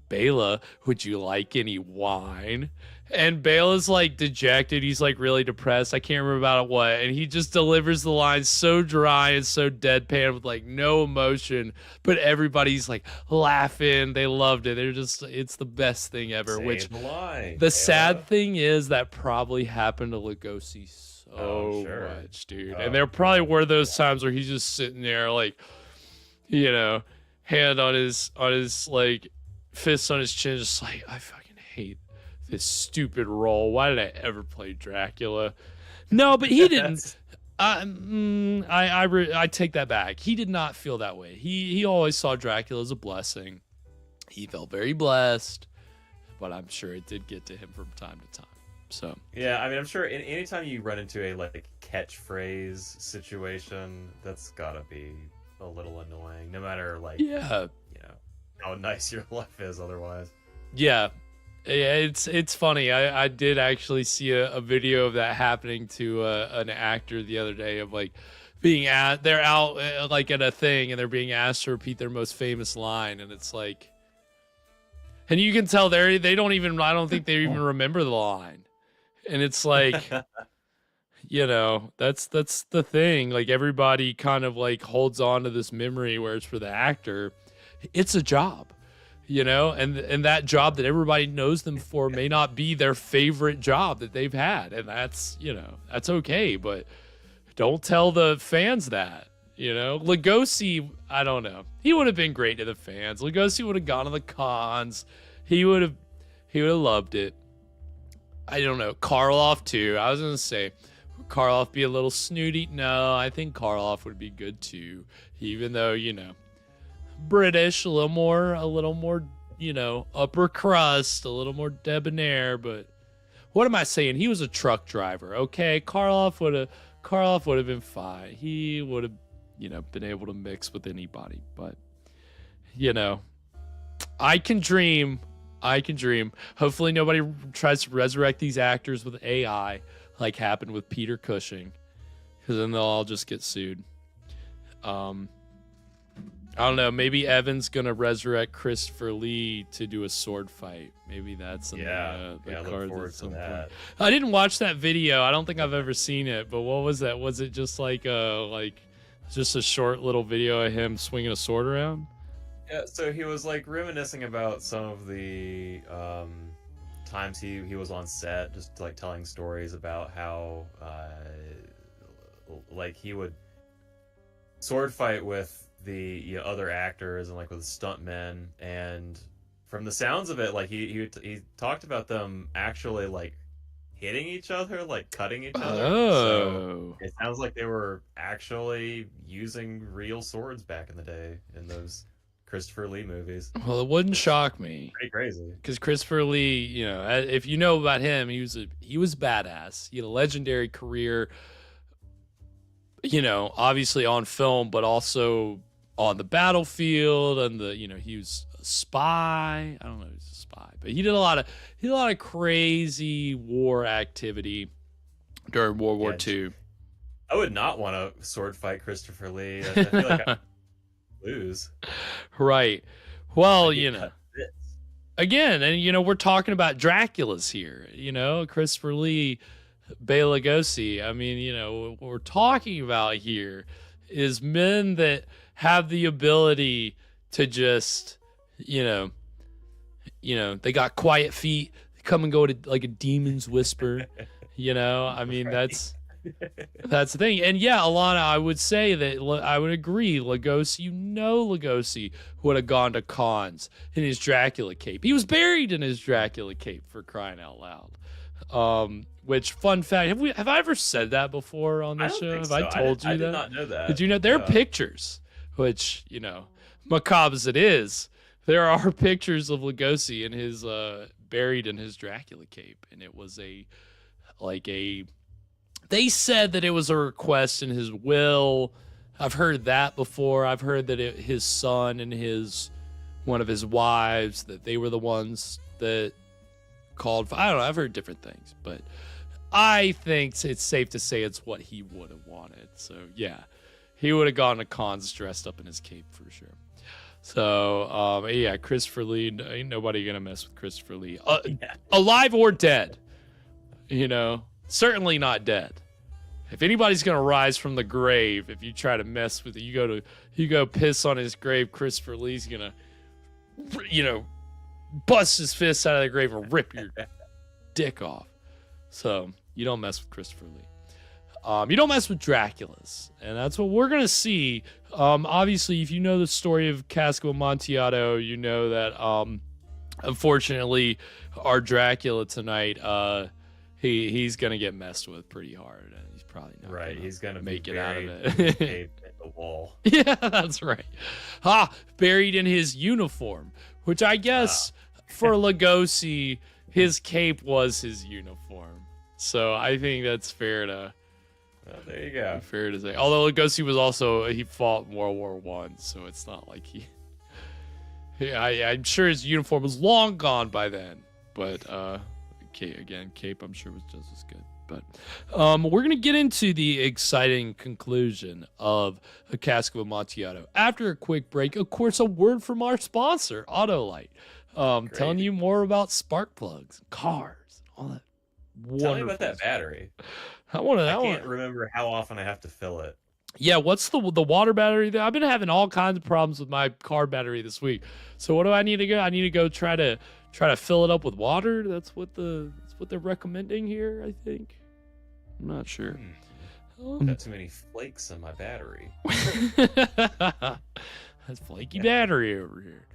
Bela, would you like any wine? And Bela's like dejected. He's like really depressed. I can't remember about what. And he just delivers the line so dry and so deadpan with like no emotion. But everybody's like laughing. They loved it. It's the best thing ever. Say which the line, the sad thing is that probably happened to Lugosi so sure. much, dude. Oh, And there probably were those times where he's just sitting there, like, you know, hand on his like fist on his chin, just like, I fucking hate this stupid role. Why did I ever play Dracula? No, but he didn't. I take that back. He did not feel that way. He always saw Dracula as a blessing. He felt very blessed, but I'm sure it did get to him from time to time. So yeah, I mean, I'm sure anytime you run into a like catchphrase situation, that's gotta be a little annoying. No matter like how nice your life is otherwise. Yeah, it's funny. I did actually see a video of that happening to an actor the other day of like they're out like at a thing and they're being asked to repeat their most famous line, and it's like, and you can tell they don't even, I don't think they even remember the line. And it's like, you know, that's the thing. Like everybody kind of like holds on to this memory, whereas for the actor, it's a job, you know, and that job that everybody knows them for may not be their favorite job that they've had. And that's, you know, that's okay. But don't tell the fans that, you know. Lugosi, I don't know. He would have been great to the fans. Lugosi would have gone to the cons. He would have loved it. I don't know. Karloff too. I was gonna say, would Karloff be a little snooty? No, I think Karloff would be good too. Even though, you know, British, a little more, you know, upper crust, a little more debonair. But what am I saying? He was a truck driver. Okay, Karloff would have been fine. He would have, you know, been able to mix with anybody. But, you know, I can dream. Hopefully nobody tries to resurrect these actors with AI like happened with Peter Cushing, because then they'll all just get sued. I don't know. Maybe Evan's going to resurrect Christopher Lee to do a sword fight. Maybe that's in the cards at some point. I didn't watch that video. I don't think I've ever seen it, but what was that? Was it just like just a short little video of him swinging a sword around? Yeah, so he was like reminiscing about some of the times he was on set, just like telling stories about how like he would sword fight with the other actors and like with stuntmen, and from the sounds of it, like he talked about them actually like hitting each other, like cutting each other. So it sounds like they were actually using real swords back in the day in those Christopher Lee movies. Well, it wouldn't shock me. Pretty crazy. Because Christopher Lee, you know, if you know about him, he was badass. He had a legendary career, you know, obviously on film, but also on the battlefield, and he was a spy. I don't know if he's a spy, but he did a lot of crazy war activity during World War II. I would not want to sword fight Christopher Lee. I feel like I lose. Right. Well, you know, again, and you know, we're talking about Draculas here, you know, Christopher Lee, Bela Lugosi. I mean, you know, what we're talking about here is men that have the ability to just, you know, they got quiet feet, they come and go to like a demon's whisper, you know. I mean, that's the thing. And yeah, Alana, I would say that I would agree. Lugosi would have gone to cons in his Dracula cape. He was buried in his Dracula cape, for crying out loud. Which, fun fact, have I ever said that before on this show? Have I told you that? I did not know that. Did you know there are pictures, which, you know, macabre as it is, there are pictures of Lugosi in his buried in his Dracula cape, and it was they said that it was a request in his will. I've heard that before. I've heard that his son and one of his wives, that they were the ones that called. I don't know. I've heard different things, but I think it's safe to say it's what he would have wanted. So yeah, he would have gone to cons dressed up in his cape for sure. So yeah, Christopher Lee, ain't nobody gonna mess with Christopher Lee, alive or dead. You know, certainly not dead. If anybody's gonna rise from the grave, if you try to mess with it, you go piss on his grave, Christopher Lee's gonna, you know, bust his fists out of the grave and rip your dick off. So you don't mess with Christopher Lee. You don't mess with Draculas, and that's what we're gonna see. Obviously, if you know the story of Cask of Amontillado, you know that unfortunately, our Dracula tonight, he's gonna get messed with pretty hard, and he's probably not right. He's gonna make be it out of buried it. in the wall. Yeah, that's right. Buried in his uniform, which I guess for Lugosi, his cape was his uniform. So I think that's fair to. There you go. Fair to say. Although Lugosi was also, he fought in World War I, so it's not like he. I'm sure his uniform was long gone by then. But cape I'm sure was just as good. But we're gonna get into the exciting conclusion of A Cask of Amontillado after a quick break. Of course, a word from our sponsor, Autolite, telling you more about spark plugs, cars, all that. Tell me about that battery. I can't remember how often I have to fill it. Yeah, what's the water battery? I've been having all kinds of problems with my car battery this week. So what do I need to go? I need to go try to fill it up with water. That's what they're recommending here, I think. I'm not sure. Got too many flakes in my battery. That's flaky battery over here.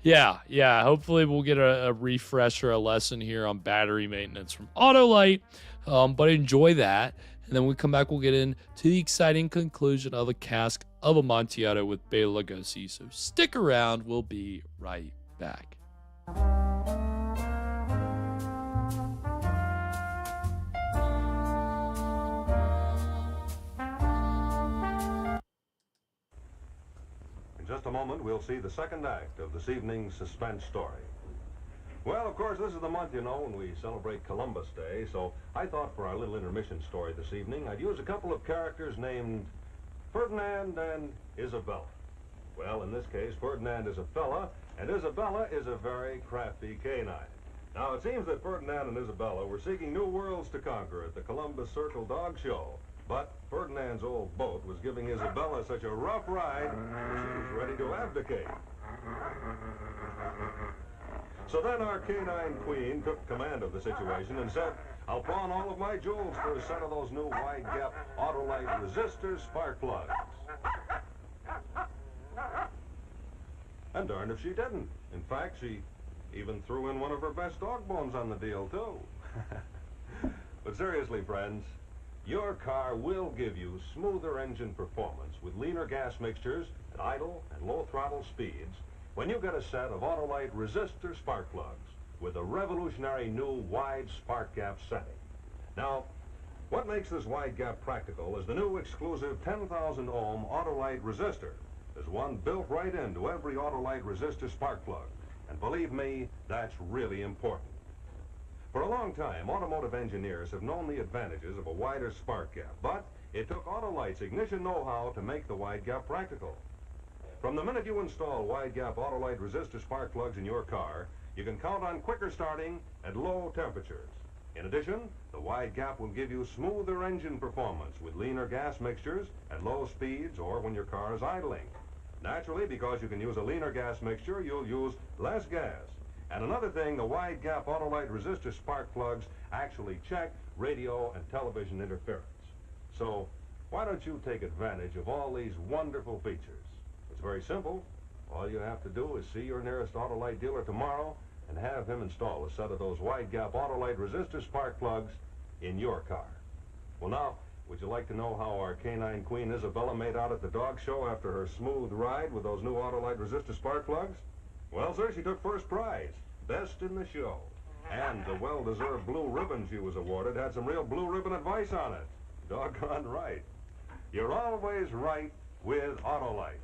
Yeah. Hopefully we'll get a refresher, a lesson here on battery maintenance from Autolite. But enjoy that. And then when we come back, we'll get into the exciting conclusion of A Cask of Amontillado with Bela Lugosi. So stick around. We'll be right back. In just a moment, we'll see the second act of this evening's suspense story. Well, of course, this is the month, when we celebrate Columbus Day, so I thought for our little intermission story this evening, I'd use a couple of characters named Ferdinand and Isabella. Well, in this case, Ferdinand is a fella, and Isabella is a very crafty canine. Now, it seems that Ferdinand and Isabella were seeking new worlds to conquer at the Columbus Circle Dog Show, but Ferdinand's old boat was giving Isabella such a rough ride that she was ready to abdicate. So then our canine queen took command of the situation and said, I'll pawn all of my jewels for a set of those new wide-gap Autolite resistor spark plugs. And darned if she didn't. In fact, she even threw in one of her best dog bones on the deal, too. But seriously, friends, your car will give you smoother engine performance with leaner gas mixtures at idle and low throttle speeds when you get a set of Autolite resistor spark plugs with a revolutionary new wide spark gap setting. Now, what makes this wide gap practical is the new exclusive 10,000 ohm Autolite resistor. There's one built right into every Autolite resistor spark plug. And believe me, that's really important. For a long time, automotive engineers have known the advantages of a wider spark gap, but it took Autolite's ignition know-how to make the wide gap practical. From the minute you install wide-gap Autolite resistor spark plugs in your car, you can count on quicker starting at low temperatures. In addition, the wide gap will give you smoother engine performance with leaner gas mixtures at low speeds or when your car is idling. Naturally, because you can use a leaner gas mixture, you'll use less gas. And another thing, the wide-gap Autolite resistor spark plugs actually check radio and television interference. So, why don't you take advantage of all these wonderful features? It's very simple. All you have to do is see your nearest Autolite dealer tomorrow and have him install a set of those wide-gap Autolite resistor spark plugs in your car. Well, now, would you like to know how our canine queen Isabella made out at the dog show after her smooth ride with those new Autolite resistor spark plugs? Well, sir, she took first prize, best in the show. And the well-deserved blue ribbon she was awarded had some real blue ribbon advice on it. Doggone right. You're always right with Autolite.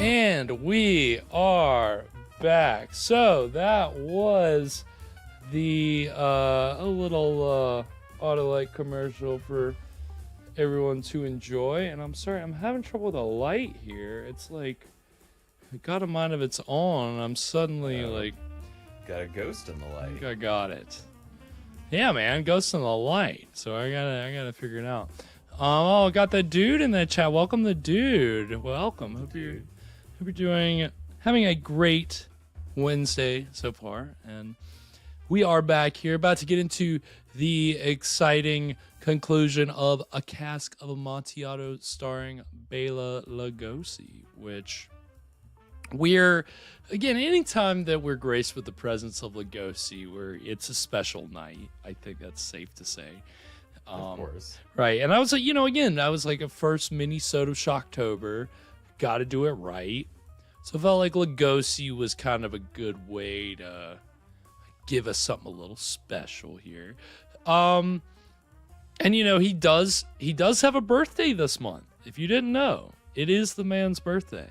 And we are back. So that was the a little Autolite commercial for everyone to enjoy. And I'm sorry, I'm having trouble with a light here. It's like it got a mind of its own. And I'm suddenly like got a ghost in the light. I got it. Yeah, man, Ghost in the Light. So I gotta figure it out. Oh, got the dude in the chat. Welcome, the dude. Welcome. Hope you're having a great Wednesday so far, and we are back here, about to get into the exciting conclusion of A Cask of Amontillado, starring Bela Lugosi, which we're, again, anytime that we're graced with the presence of Lugosi, it's a special night. I think that's safe to say. Of course. Right. And I was like, again, I was like a first mini-sode of Shocktober. Got to do it right. So I felt like Lugosi was kind of a good way to give us something a little special here. And he does have a birthday this month. If you didn't know, it is the man's birthday.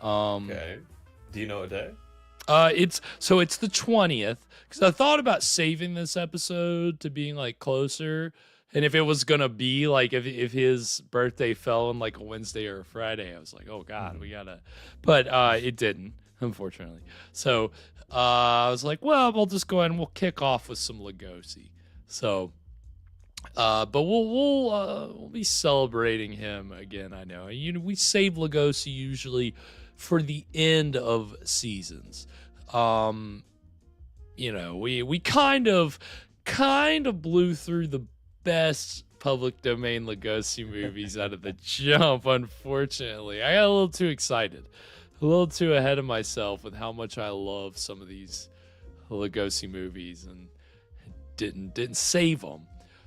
Okay. Do you know what day? It's the 20th, because I thought about saving this episode to being like closer, and if it was gonna be like if his birthday fell on like a Wednesday or a Friday, I was like, oh god, we gotta, but it didn't, unfortunately. So I was like, well, we'll just go ahead and we'll kick off with some Lugosi. So but we'll be celebrating him again. I know, we save Lugosi usually for the end of seasons. We kind of blew through the best public domain Lugosi movies out of the jump, unfortunately. I got a little too excited, a little too ahead of myself with how much I love some of these Lugosi movies, and didn't save them.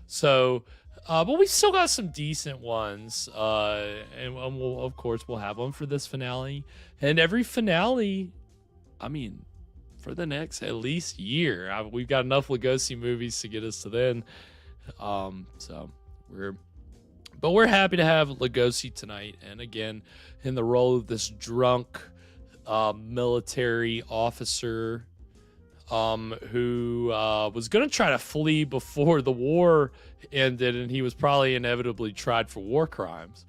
So but we still got some decent ones, and we'll have one for this finale, and every finale, I mean, for the next at least year. We've got enough Lugosi movies to get us to then. So we're happy to have Lugosi tonight, and again, in the role of this drunk military officer who was going to try to flee before the war ended, and he was probably inevitably tried for war crimes,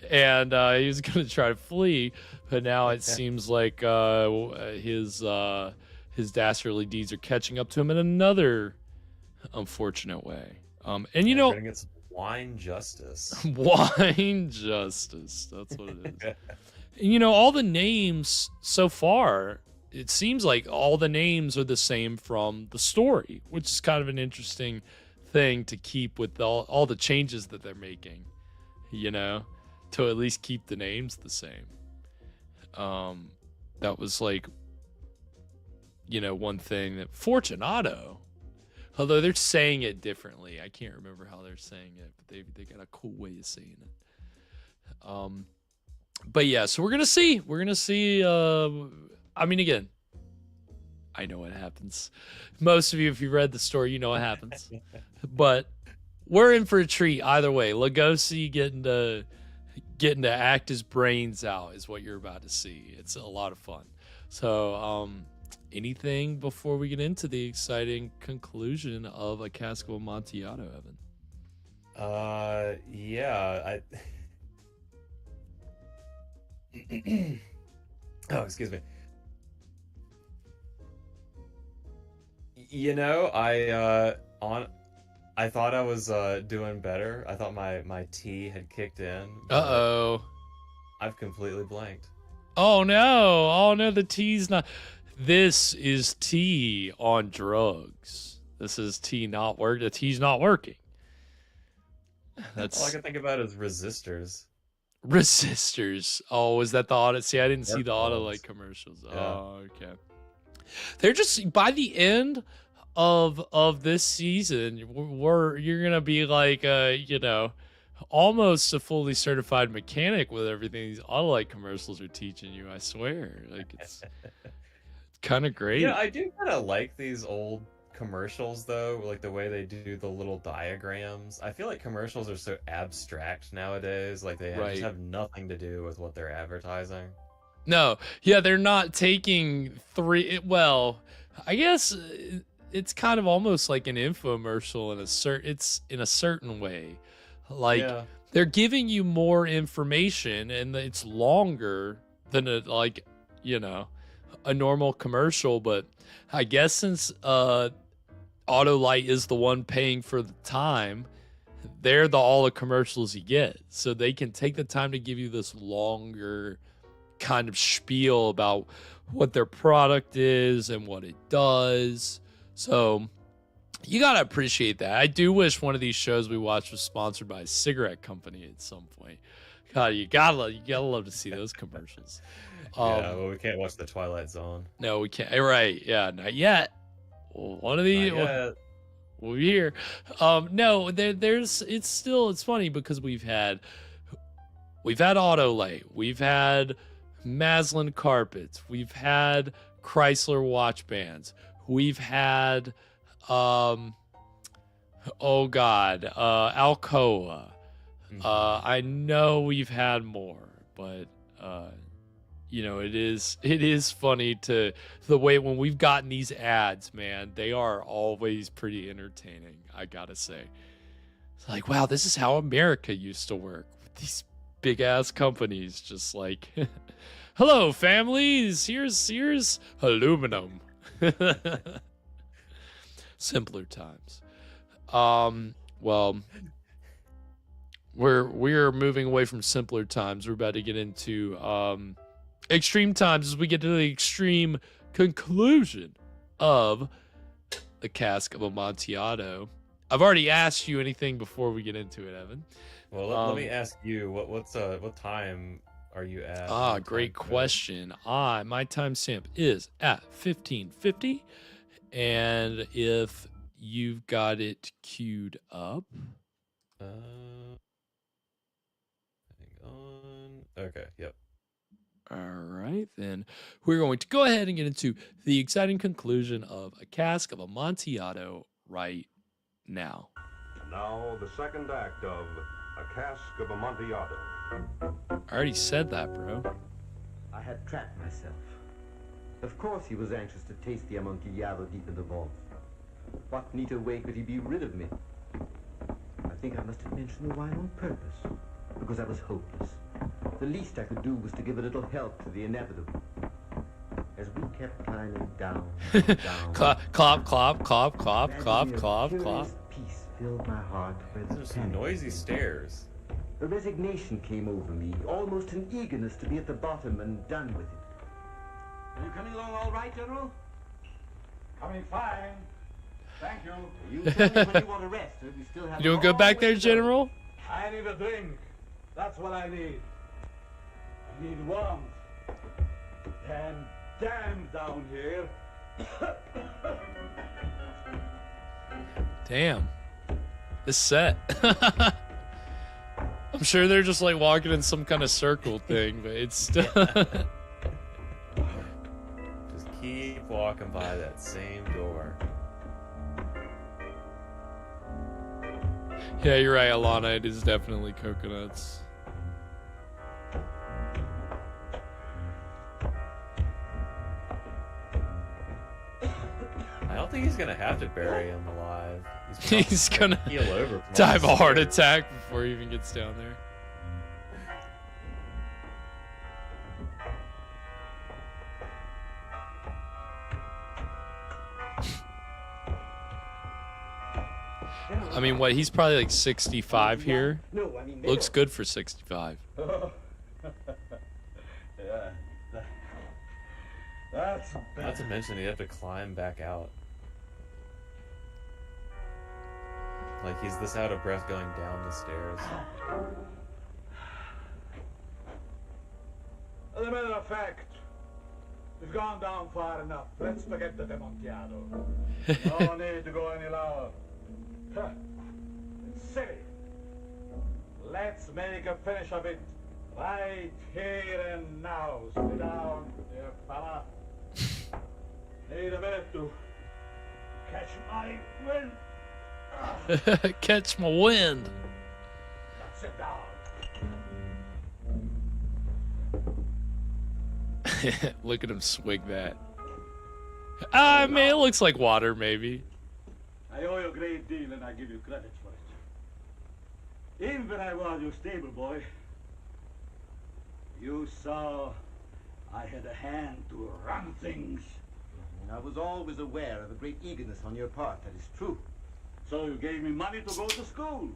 and he was going to try to flee, but now it seems like his dastardly deeds are catching up to him in another unfortunate way. And we're gonna get some wine justice. Wine justice, that's what it is. And, all the names so far, it seems like all the names are the same from the story, which is kind of an interesting thing to keep with all the changes that they're making, to at least keep the names the same. That was like, one thing that Fortunato, although they're saying it differently, I can't remember how they're saying it, but they got a cool way of saying it. But yeah, so we're gonna see. I mean, again, I know what happens. Most of you, if you read the story, you know what happens. But we're in for a treat either way. Lugosi getting to act his brains out is what you're about to see. It's a lot of fun. So, anything before we get into the exciting conclusion of A Cask of Amontillado, Evan? Yeah, oh, excuse me. I thought I was doing better. I thought my tea had kicked in. Uh-oh. I've completely blanked. Oh no, the tea's not. This is tea on drugs. This is tea not work. The tea's not working. That's all I can think about is resistors. Resistors. Oh, is that the audit? See, I didn't see the Autolite commercials. Yeah. Oh, okay. They're just, by the end of this season, you're gonna be like almost a fully certified mechanic with everything these Autolite commercials are teaching you. I swear, like it's kind of great. Yeah, I do kind of like these old commercials though, like the way they do the little diagrams. I feel like commercials are so abstract nowadays, like they just have nothing to do with what they're advertising. No, yeah, they're not taking well, I guess it's kind of almost like an infomercial it's in a certain way. Like they're giving you more information, and it's longer than a normal commercial, but I guess since Autolite is the one paying for the time, they're all the commercials you get. So they can take the time to give you this longer kind of spiel about what their product is and what it does. So you gotta appreciate that. I do wish one of these shows we watched was sponsored by a cigarette company at some point. God, you gotta love to see those commercials. Yeah, well, we can't watch the Twilight Zone. No, we can't. Right? Yeah, not yet. Well, one of these. We'll be here. No, there's. It's funny because we've had Autolite, we've had Maslin carpets, we've had Chrysler watch bands, we've had Alcoa. I know we've had more, but it is funny to the way when we've gotten these ads, man, they are always pretty entertaining, I gotta say. It's like, wow, this is how America used to work with these big ass companies, just like, hello families, here's aluminum. Simpler times. Well, we're moving away from simpler times. We're about to get into extreme times as we get to the extreme conclusion of the Cask of Amontillado. I've already asked you anything before we get into it, Evan. Well, let me ask you, what time are you at? Great question. My timestamp is at 15:50, and if you've got it queued up. Hang on. Okay, yep. All right, then we're going to go ahead and get into the exciting conclusion of A Cask of Amontillado right now. Now, the second act of A Cask of Amontillado. I already said that, bro. I had trapped myself. Of course he was anxious to taste the Amontillado deep in the vault. What neater way could he be rid of me? I think I must have mentioned the wine on purpose, because I was hopeless. The least I could do was to give a little help to the inevitable. As we kept climbing down, down. Clop, clop, clop, clop, clop, clop, clop, clop. Peace filled my heart where There's some noisy stairs. A resignation came over me, almost an eagerness to be at the bottom and done with it. Are you coming along all right, General? Coming fine. Thank you. You tell me when you want to rest. We still have You doing good back there, General? I need a drink. That's what I need. I need warmth. Damn down here. Damn. This set. I'm sure they're just like walking in some kind of circle thing, but it's still. Just keep walking by that same door. Yeah, you're right, Alana. It is definitely coconuts. I don't think he's gonna have to bury him alive. He's gonna keel over. die of a heart attack before he even gets down there. I mean, what? He's probably like 65 here. No, I mean, Looks good for 65. Yeah. That's bad. Not to mention, you have to climb back out. Like he's this out of breath going down the stairs. As a matter of fact, we've gone down far enough. Let's forget the Amontillado. No need to go any lower. Huh. It's silly. Let's make a finish of it right here and now. Sit down, dear fella. Need a minute to catch my wind. Catch my wind. Now sit down. Look at him swig that. I mean, it looks like water, maybe. I owe you a great deal and I give you credit for it. Even when I was your stable boy, you saw I had a hand to run things. And I was always aware of a great eagerness on your part, that is true. So you gave me money to go to school.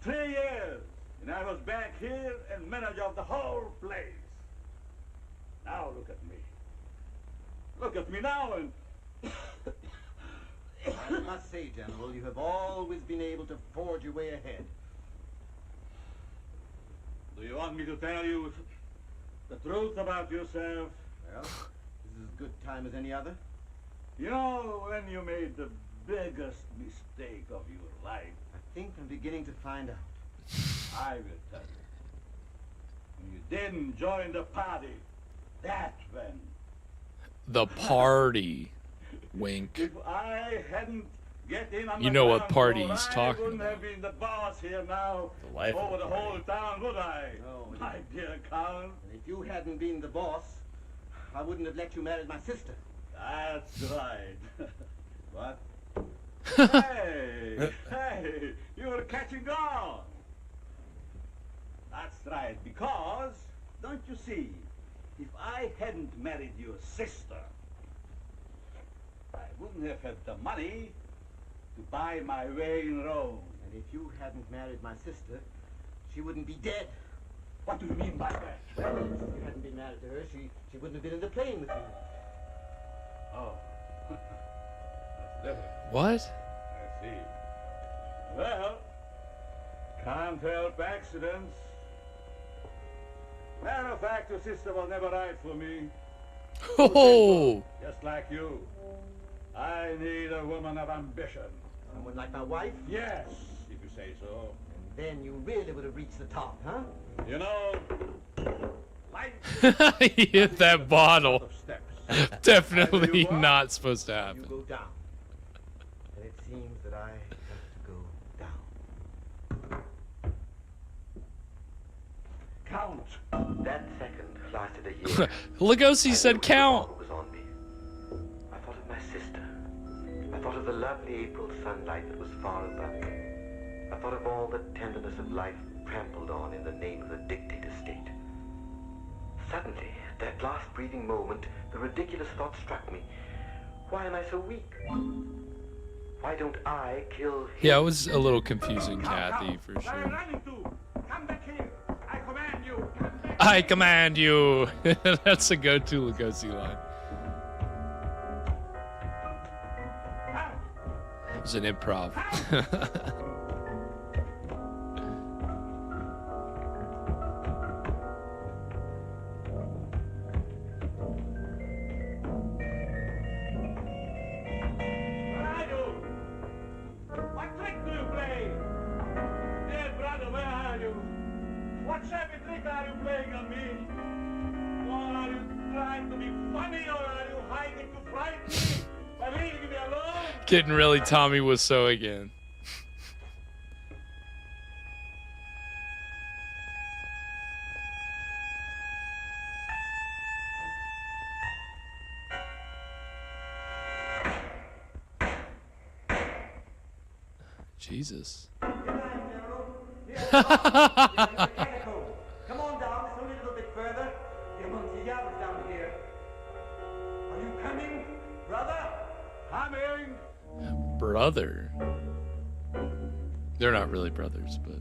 3 years, and I was back here and manager of the whole place. Now look at me. Look at me now and... I must say, General, you have always been able to forge your way ahead. Do you want me to tell you the truth about yourself? Well, this is as good time as any other. You know, when you made the biggest mistake of your life, I think I'm beginning to find out. I will tell you. When you didn't join the party, that's when. The party. Wink. If I hadn't get in on You the know what ground party floor, he's I talking wouldn't about. have been the boss here now The life of over the the whole party. town, would I? No, My dear Count, And if you hadn't been the boss, I wouldn't have let you marry my sister. that's right. What? Hey, hey, you were catching on. That's right, because, don't you see, if I hadn't married your sister, I wouldn't have had the money to buy my way in Rome. And if you hadn't married my sister, she wouldn't be dead. What do you mean by that? Well, if you hadn't been married to her, she wouldn't have been in the plane with you. Oh. That's different. What? I see. Well, can't help accidents. Matter of fact, your sister was never right for me. Oh, Just like you. I need a woman of ambition. Someone like my wife? Yes, if you say so. And then you really would have reached the top, huh? You know, life he hit that bottle. of steps. Definitely You what? not supposed to You happen. go down. And it seems that I have to go down. Count. That second lasted a year. Lugosi said count. Was on me. I thought of my sister. I thought of the lovely April sunlight that was far above me. I thought of all the tenderness of life trampled on in the name of the dictator state. Suddenly, at that last breathing moment, the ridiculous thought struck me. Why am I so weak? Why don't I kill him? Yeah, it was a little confusing, Kathy, for Where are you sure. running to? Come back here. I command you. Come back. I command you. That's a go-to Lugosi line. Count. It was an improv. Where are you? What trick do you play? Dear brother, where are you? What shabby trick are you playing on me? Or are you trying to be funny, or are you hiding to frighten me by leaving me alone? Getting really Tommy Wiseau again. Jesus. Come on down, it's only a little bit further. The Amontillado is down here. Are you coming, brother? Coming. Brother. They're not really brothers, but.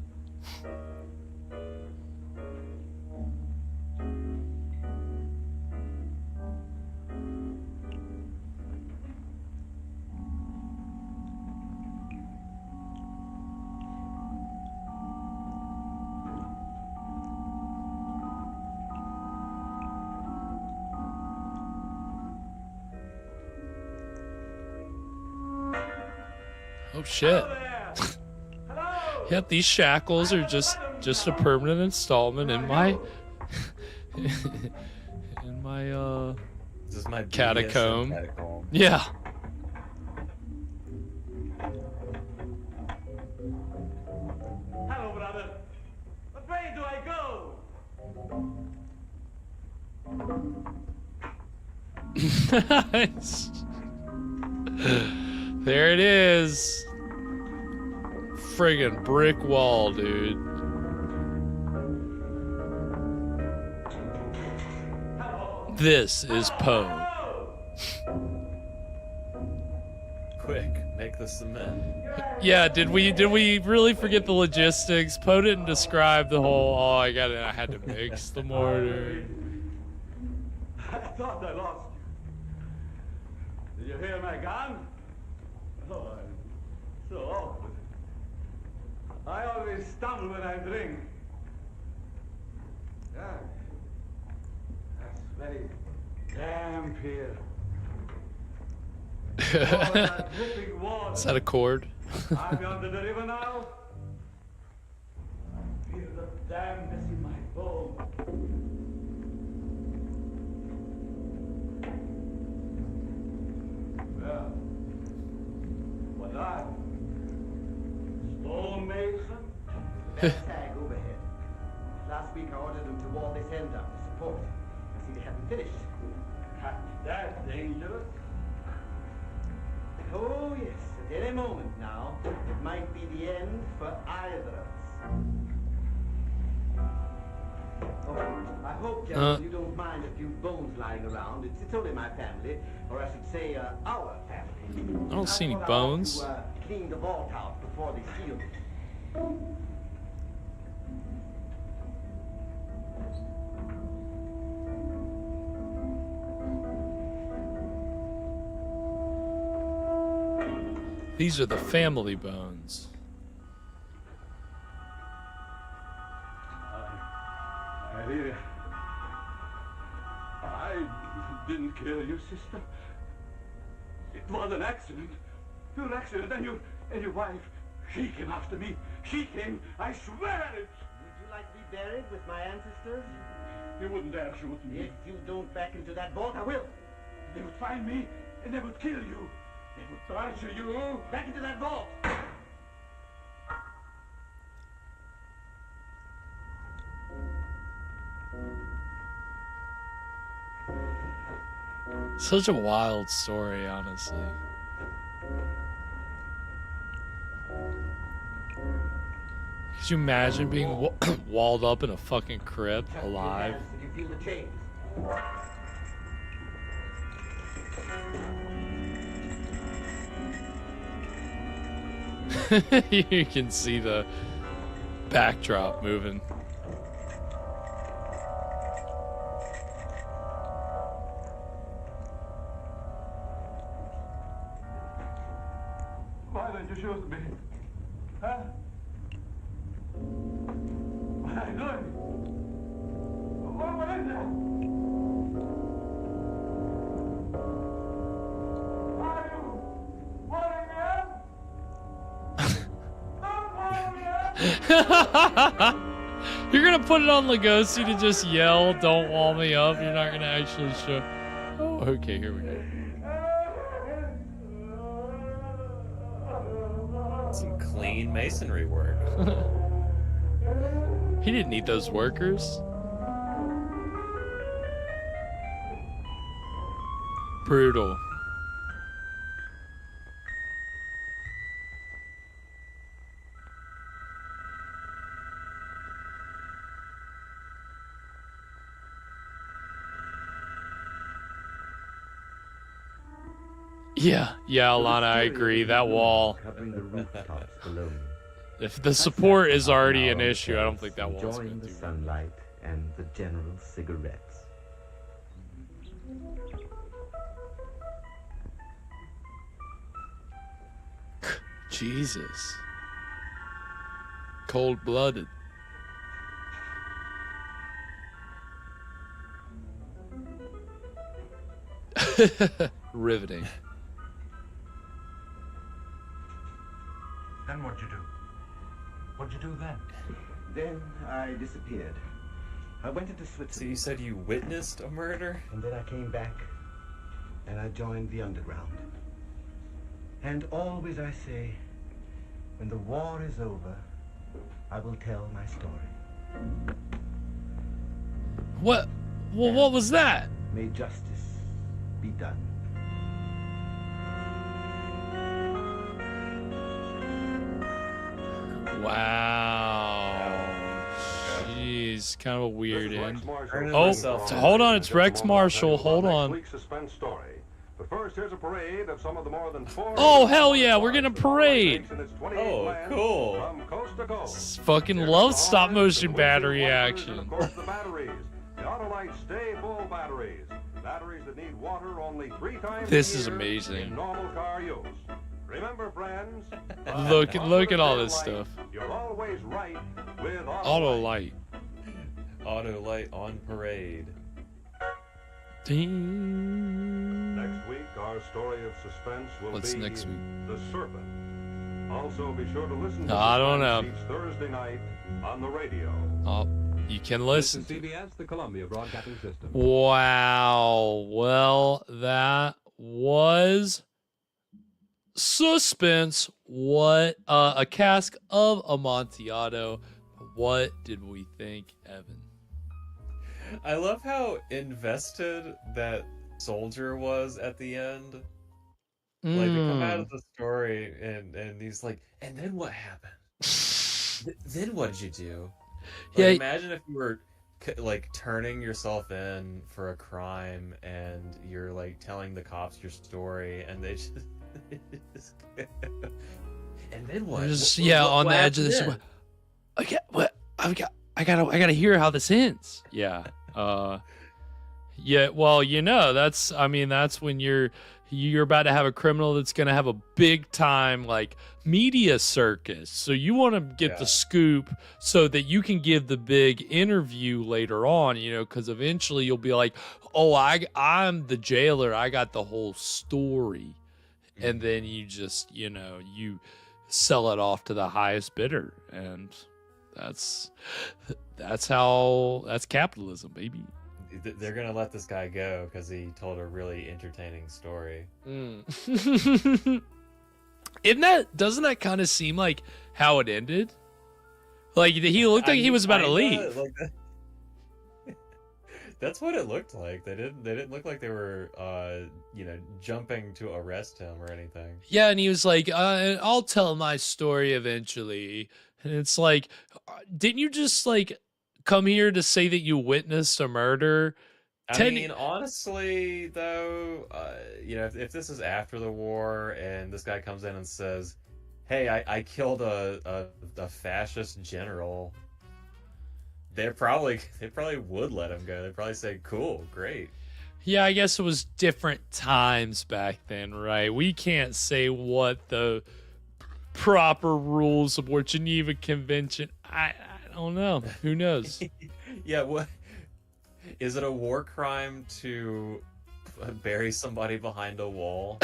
Oh shit. Hello there. Hello. Yep, these shackles are just a permanent installment in my in my This is my Catacomb. BDSM catacomb. yeah. Hello, brother. What way do I go? Nice. There it is. Friggin' brick wall, dude. This is Poe. Hello. make the cement. Yeah, did we really forget the logistics? Poe didn't describe the whole, oh, I had to mix the mortar. I thought I lost you. Did you hear my gun? Oh, I'm so awkward. I always stumble when I drink. Yeah. That's very damp here. Oh, that dripping water. Is that a cord? I'm under the river now. I feel the dampness in my bones. Well, what I? Stonemason? Tag overhead. Last week I ordered them to wall this end up to support it. I see they haven't finished. That's dangerous. Oh yes, at any moment now, it might be the end for either of us. Oh, I hope, gentlemen, you don't mind a few bones lying around. It's only my family, or I should say, our family. I don't see any thought bones. I ought to, clean the vault out before they sealed it. These are the family bones. I didn't kill you, sister. It was an accident. Pure accident. And your wife, she came after me. She came, I swear it. Would you like to be buried with my ancestors? You wouldn't dare shoot me. If you don't back into that vault, I will. They would find me and they would kill you. They would torture you. Back into that vault. Such a wild story, honestly. Could you imagine being walled up in a fucking crib alive? Did you feel the change? You can see the backdrop moving. Why don't you shoot me? Huh? What are you doing? What is that? Are you warning me up? Don't warn me up! You're gonna put it on Lugosi to just yell, "Don't wall me up." You're not gonna actually show. Oh, okay, here we go. Some clean masonry work. He didn't need those workers. Brutal. Yeah, Alana, I agree. That wall. Covering the rooftops below me. If the support is already an issue, I don't think that wall's Enjoying going the to. sunlight and the general cigarettes. Jesus. Cold-blooded. Riveting. Then what'd you do? What'd you do then? Then I disappeared. I went into So Switzerland. you said you witnessed a murder? And then I came back and I joined the underground. And always I say, when the war is over, I will tell my story. What? Well, what was that? May justice be done. Wow. Jeez, kind of a weird end. Rex Oh, myself. hold on, it's Rex Marshall. Hold on. Next week's suspense story. But first, here's a parade of some of the more than 4. Oh, hell yeah, we're getting a parade. Oh, cool. From coast to coast. Fucking love stop motion battery action. And of course, the batteries. The Autolite Stay Full batteries. Batteries that need water only 3 times This a is year amazing. in normal car use. Remember, friends, Look at all this stuff. You're always right with Autolite. Autolite on parade. Ding. Next week, our story of suspense will What's be next week? The Serpent. Also, be sure to listen to I don't know. Suspense each Thursday night on the radio. Oh, you can listen. This is CBS, the Columbia Broadcasting System. Wow. Well, that was Suspense. What a cask of Amontillado. What did we think, Evan? I love how invested that soldier was at the end. Like, they come out of the story, and he's like, and then what happened? Then what did you do? Like, Yeah. imagine if you were, like, turning yourself in for a crime, and you're, like, telling the cops your story, and they just... and then what? Just, What- yeah, what- on what the edge of this. happened Okay, what? I gotta hear how this ends. Yeah. Yeah. Well, you know, that's when you're about to have a criminal that's gonna have a big time like media circus. So you want to get the scoop so that you can give the big interview later on. You know, because eventually you'll be like, oh, I'm the jailer. I got the whole story, and then you just you sell it off to the highest bidder, and that's capitalism, baby. They're gonna let this guy go because he told a really entertaining story. Doesn't that kind of seem like how it ended? Like he looked like he was about to leave. That's what it looked like. They didn't look like they were jumping to arrest him or anything. Yeah, and he was like, I'll tell my story eventually. And it's like, didn't you just like come here to say that you witnessed a murder? I mean, honestly, though, if this is after the war and this guy comes in and says, "Hey, I killed a fascist general," they probably would let him go. They'd probably say, "Cool, great." Yeah, I guess it was different times back then, right? We can't say what the proper rules of what Geneva Convention. I don't know. Who knows? Yeah, what is it a war crime to bury somebody behind a wall?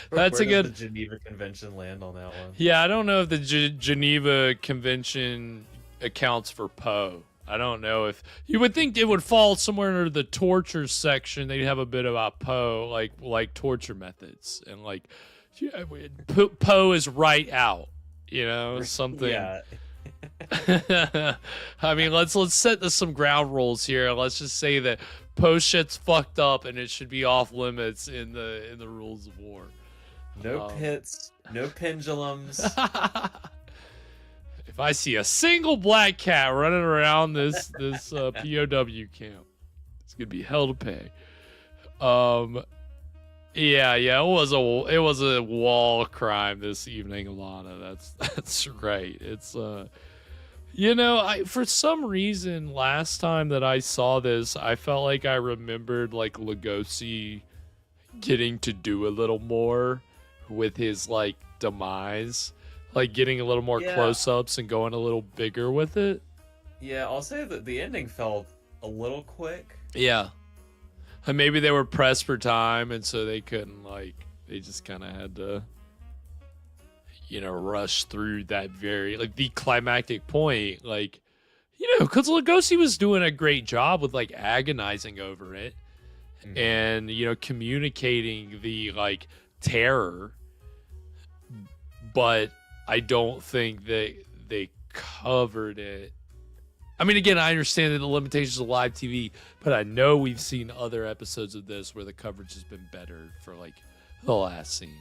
That's a good. The Geneva Convention land on that one? Yeah, I don't know if the Geneva Convention accounts for Poe. I don't know if you would think it would fall somewhere under the torture section. They'd have a bit about Poe, like torture methods, and like Poe is right out. Something. Yeah. I mean, let's set some ground rules here. Let's just say that Poe shit's fucked up, and it should be off limits in the rules of war. No pits, no pendulums. If I see a single black cat running around this POW camp, it's gonna be hell to pay. Yeah, it was a wall crime this evening, Alana. That's right. It's for some reason last time that I saw this, I felt like I remembered like Lugosi getting to do a little more with his like demise, like getting a little more close-ups and going a little bigger with it. Yeah, I'll say that the ending felt a little quick. Yeah. And maybe they were pressed for time, and so they couldn't, they just kind of had to, rush through that the climactic point. Because Lugosi was doing a great job with, agonizing over it and, communicating the, terror. But I don't think that they covered it. I mean, again, I understand that the limitations of live TV, but I know we've seen other episodes of this where the coverage has been better for the last scene.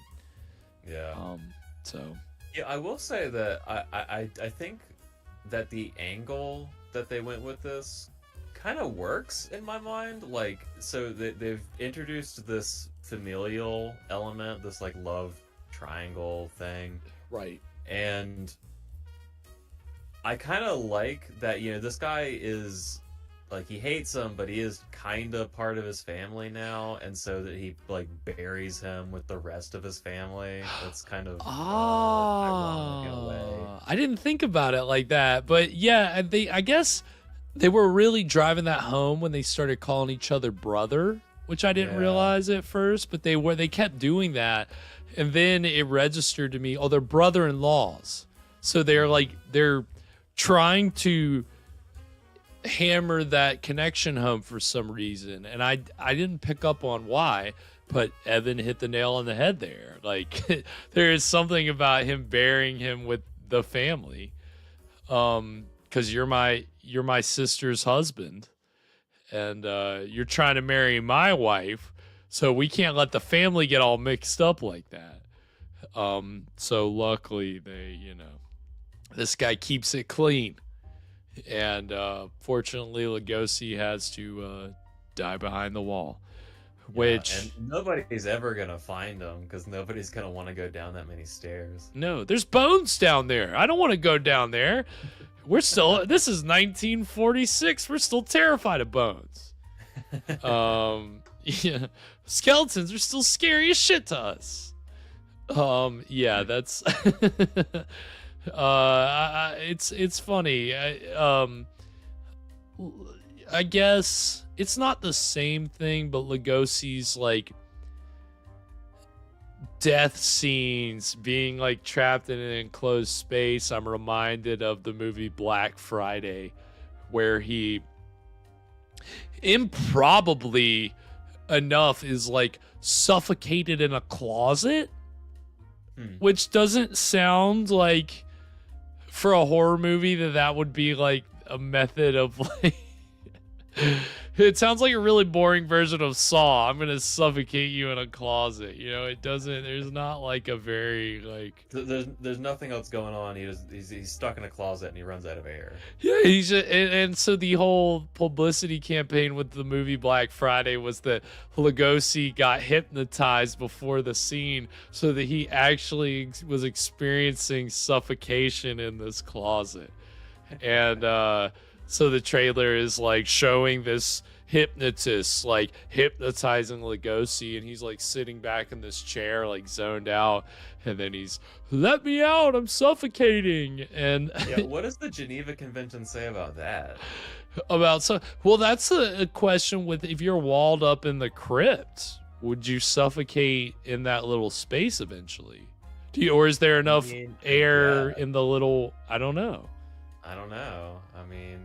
Yeah. So. Yeah, I will say that I think that the angle that they went with this kind of works in my mind. Like, so they've introduced this familial element, this like love triangle thing, Right. and I kind of like that. This guy is like, he hates him, but he is kind of part of his family now, and so that he like buries him with the rest of his family. That's kind of ironic in a way. I didn't think about it like that, but yeah, I guess they were really driving that home when they started calling each other brother, which I didn't realize at first, but they kept doing that, and then it registered to me, oh, they're brother-in-laws, so they're trying to hammer that connection home for some reason, and I didn't pick up on why, but Evan hit the nail on the head there. Like, there is something about him burying him with the family, because you're my sister's husband, and you're trying to marry my wife, so we can't let the family get all mixed up like that. So luckily this guy keeps it clean. And fortunately, Lugosi has to die behind the wall, which and nobody's ever gonna find him because nobody's gonna want to go down that many stairs. No, there's bones down there. I don't want to go down there. We're still. This is 1946. We're still terrified of bones. Yeah, skeletons are still scary as shit to us. Yeah, that's. It's funny. I guess it's not the same thing, but Lugosi's like death scenes being like trapped in an enclosed space. I'm reminded of the movie Black Friday, where he improbably enough is like suffocated in a closet, which doesn't sound like, for a horror movie, that would be like a method of like it sounds like a really boring version of Saw. I'm gonna suffocate you in a closet. It doesn't. There's not like a very like. There's nothing else going on. He's stuck in a closet and he runs out of air. Yeah, and so the whole publicity campaign with the movie Black Friday was that Lugosi got hypnotized before the scene, so that he actually was experiencing suffocation in this closet, and so the trailer is like showing this hypnotist like hypnotizing Lugosi, and he's like sitting back in this chair like zoned out, and then he's, let me out, I'm suffocating. And what does the Geneva Convention say about that? Well, that's a question with, if you're walled up in the crypt, would you suffocate in that little space eventually? Or is there enough air in the little, I don't know. I mean,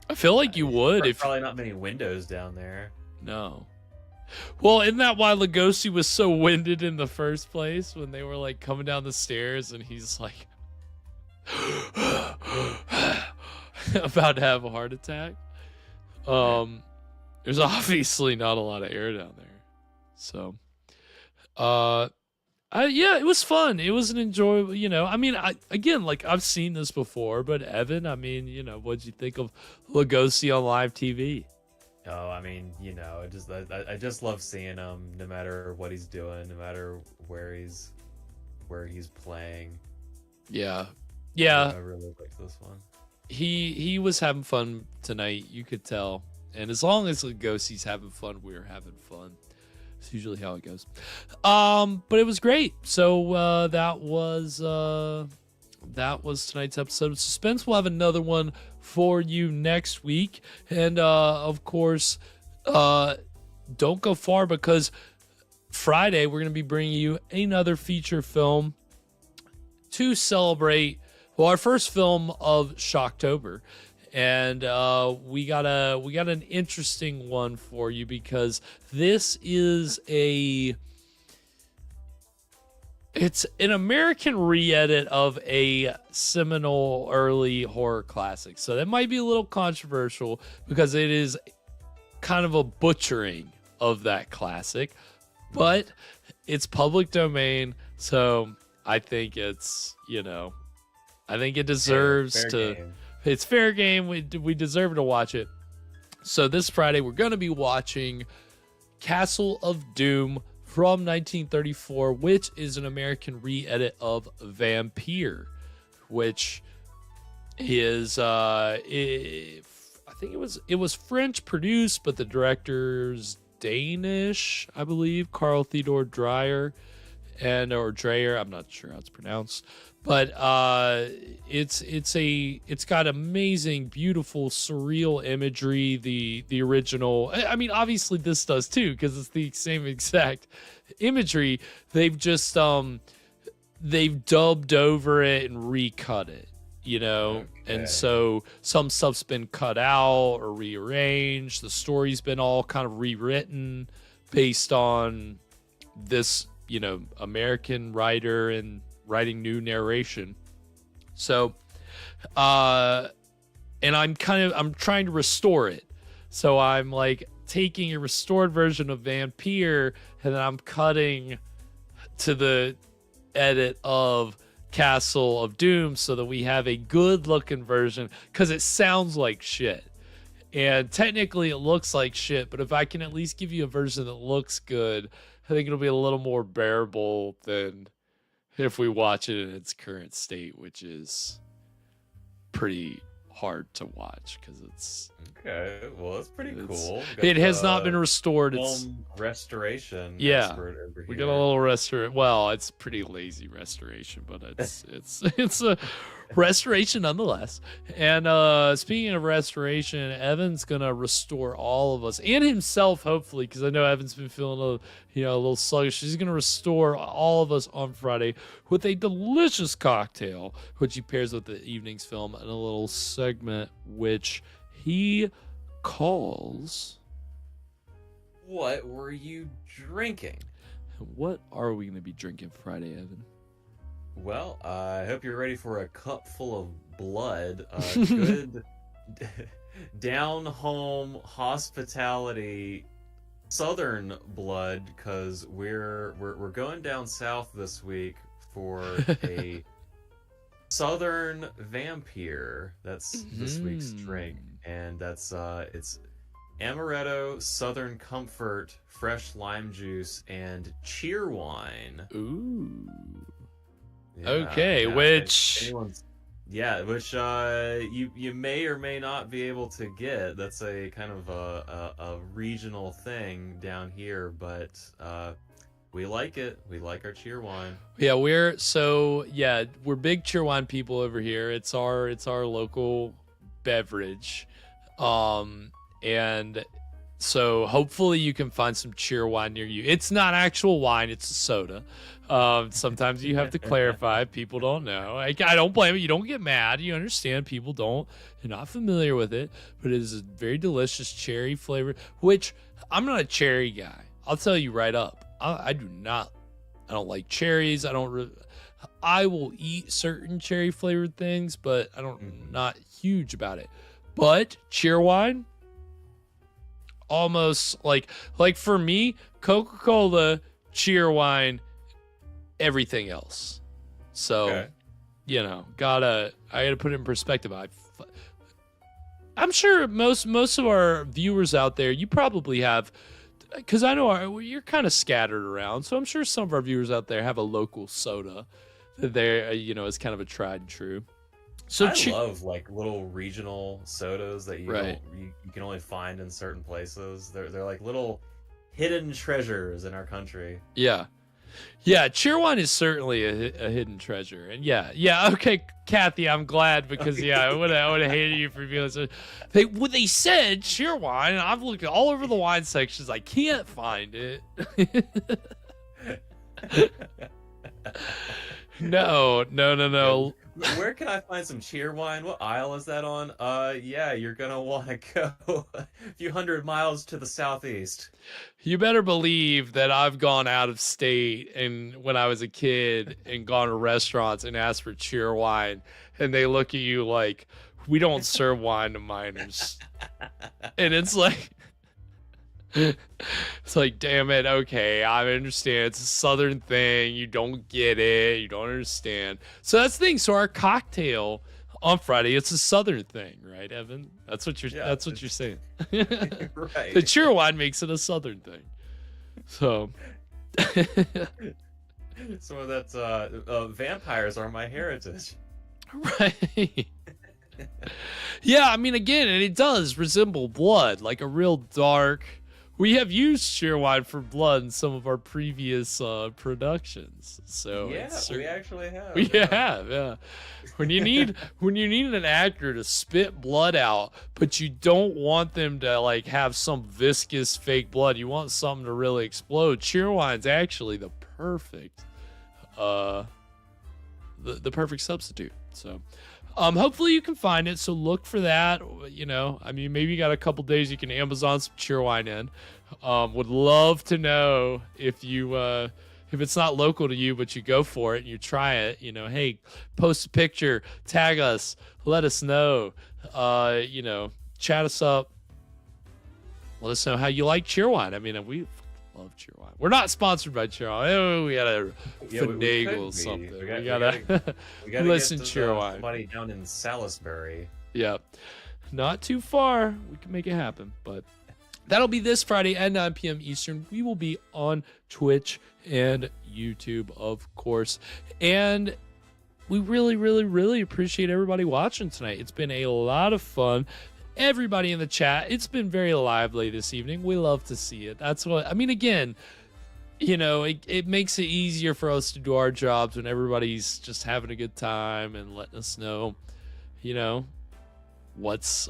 I feel like you would. There's probably not many windows down there. No. Well, isn't that why Lugosi was so winded in the first place, when they were like coming down the stairs and he's like about to have a heart attack? There's obviously not a lot of air down there. So, yeah, it was fun. It was an enjoyable, I mean, I've seen this before, but Evan, I mean, what'd you think of Lugosi on live TV? Oh, I mean, I just love seeing him, no matter what he's doing, no matter where he's playing. Yeah. I really liked this one. He was having fun tonight, you could tell. And as long as Lugosi's having fun, we're having fun. It's usually how it goes. But it was great. So that was tonight's episode of Suspense. We'll have another one for you next week. And of course, don't go far, because Friday we're going to be bringing you another feature film to celebrate, our first film of Shocktober. And we got an interesting one for you, because this is it's an American re-edit of a seminal early horror classic. So that might be a little controversial, because it is kind of a butchering of that classic, but it's public domain. So I think it's, I think it deserves fair to. game. It's fair game. We deserve to watch it. So this Friday, we're going to be watching Castle of Doom from 1934, which is an American re-edit of Vampire, which is, I think it was French produced, but the director's Danish, I believe, Carl Theodor Dreyer, or Dreyer, I'm not sure how it's pronounced. But it's got amazing, beautiful, surreal imagery. The original, I mean, obviously this does too, because it's the same exact imagery. They've just they've dubbed over it and recut it, you know. Okay. And so some stuff's been cut out or rearranged. The story's been all kind of rewritten based on this, you know, American writer and writing new narration. So and I'm trying to restore it. So I'm like taking a restored version of Vampire and then I'm cutting to the edit of Castle of Doom so that we have a good looking version, because it sounds like shit and technically it looks like shit, but if I can at least give you a version that looks good, I think it'll be a little more bearable than if we watch it in its current state, which is pretty hard to watch because it's okay. Well, it's pretty cool. It has not been restored. It's restoration. Yeah, we got a little restoration. Well, it's pretty lazy restoration, but it's a restoration nonetheless. And speaking of restoration, Evan's gonna restore all of us and himself, hopefully, because I know Evan's been feeling a little sluggish. He's gonna restore all of us on Friday with a delicious cocktail, which he pairs with the evening's film and a little segment which he calls "What were you drinking?" What are we going to be drinking Friday, Evan? Well, I hope you're ready for a cup full of blood. Good down-home hospitality, southern blood, because we're going down south this week for a Southern Vampire. That's this week's drink, and that's it's amaretto, Southern Comfort, fresh lime juice, and cheer wine. Ooh. Yeah, okay, yeah, which you may or may not be able to get. That's a kind of a regional thing down here, but we like it. We like our cheer wine. Yeah, we're big cheer wine people over here. It's our local beverage. And so hopefully you can find some cheer wine near you. It's not actual wine, it's a soda. Sometimes you have to clarify. People don't know. I don't blame it. You don't get mad. You understand people don't. You're not familiar with it, but it is a very delicious cherry flavor, which I'm not a cherry guy. I'll tell you right up. I don't like cherries. I will eat certain cherry flavored things, but not huge about it. But cheer wine, almost like for me, Coca-Cola, cheer wine, everything else. So, okay. I gotta put it in perspective. I'm sure most of our viewers out there, you probably have, because I know you're kind of scattered around, so I'm sure some of our viewers out there have a local soda that they're, is kind of a tried and true. So I love like little regional sodas that you can only find in certain places. They're like little hidden treasures in our country. Yeah, cheer wine is certainly a hidden treasure, and okay, Kathy, I'm glad, because I would have hated you for feeling so. They said cheer wine, and I've looked all over the wine sections. I can't find it. No. Where can I find some cheer wine? What aisle is that on? You're gonna want to go a few hundred miles to the southeast. You better believe that I've gone out of state and when I was a kid and gone to restaurants and asked for cheer wine, and they look at you like, we don't serve wine to minors. And it's like, damn it, okay, I understand. It's a southern thing. You don't get it. You don't understand. So that's the thing. So our cocktail on Friday. It's a Southern thing, right, Evan? That's what you're saying. Right. The Cheerwine makes it a Southern thing. So Some of that's vampires are my heritage. right. Yeah, I mean, again, and it does resemble blood, like a real dark. We have used Cheerwine for blood in some of our previous productions, so Yeah, we actually have. we have, yeah. When you need an actor to spit blood out, but you don't want them to like have some viscous fake blood, you want something to really explode. Cheerwine's actually the perfect, the perfect substitute. So. Hopefully you can find it. So look for that. You know, I mean, maybe you got a couple days you can Amazon some Cheerwine in. Would love to know if you, if it's not local to you, but you go for it and you try it. You know, hey, post a picture, tag us, let us know. You know, chat us up. Let us know how you like Cheerwine. I mean, we love Cheerwine. We're not sponsored by Cheerwine. Oh, we gotta finagle something. We gotta listen get Cheerwine. Somebody down in Salisbury. Yeah, not too far. We can make it happen. But that'll be this Friday at 9 p.m. Eastern. We will be on Twitch and YouTube, of course. And we really, really, really appreciate everybody watching tonight. It's been a lot of fun. Everybody in the chat, it's been very lively this evening. We love to see it. That's what I mean. Again, you know, it makes it easier for us to do our jobs when everybody's just having a good time and letting us know, you know, what's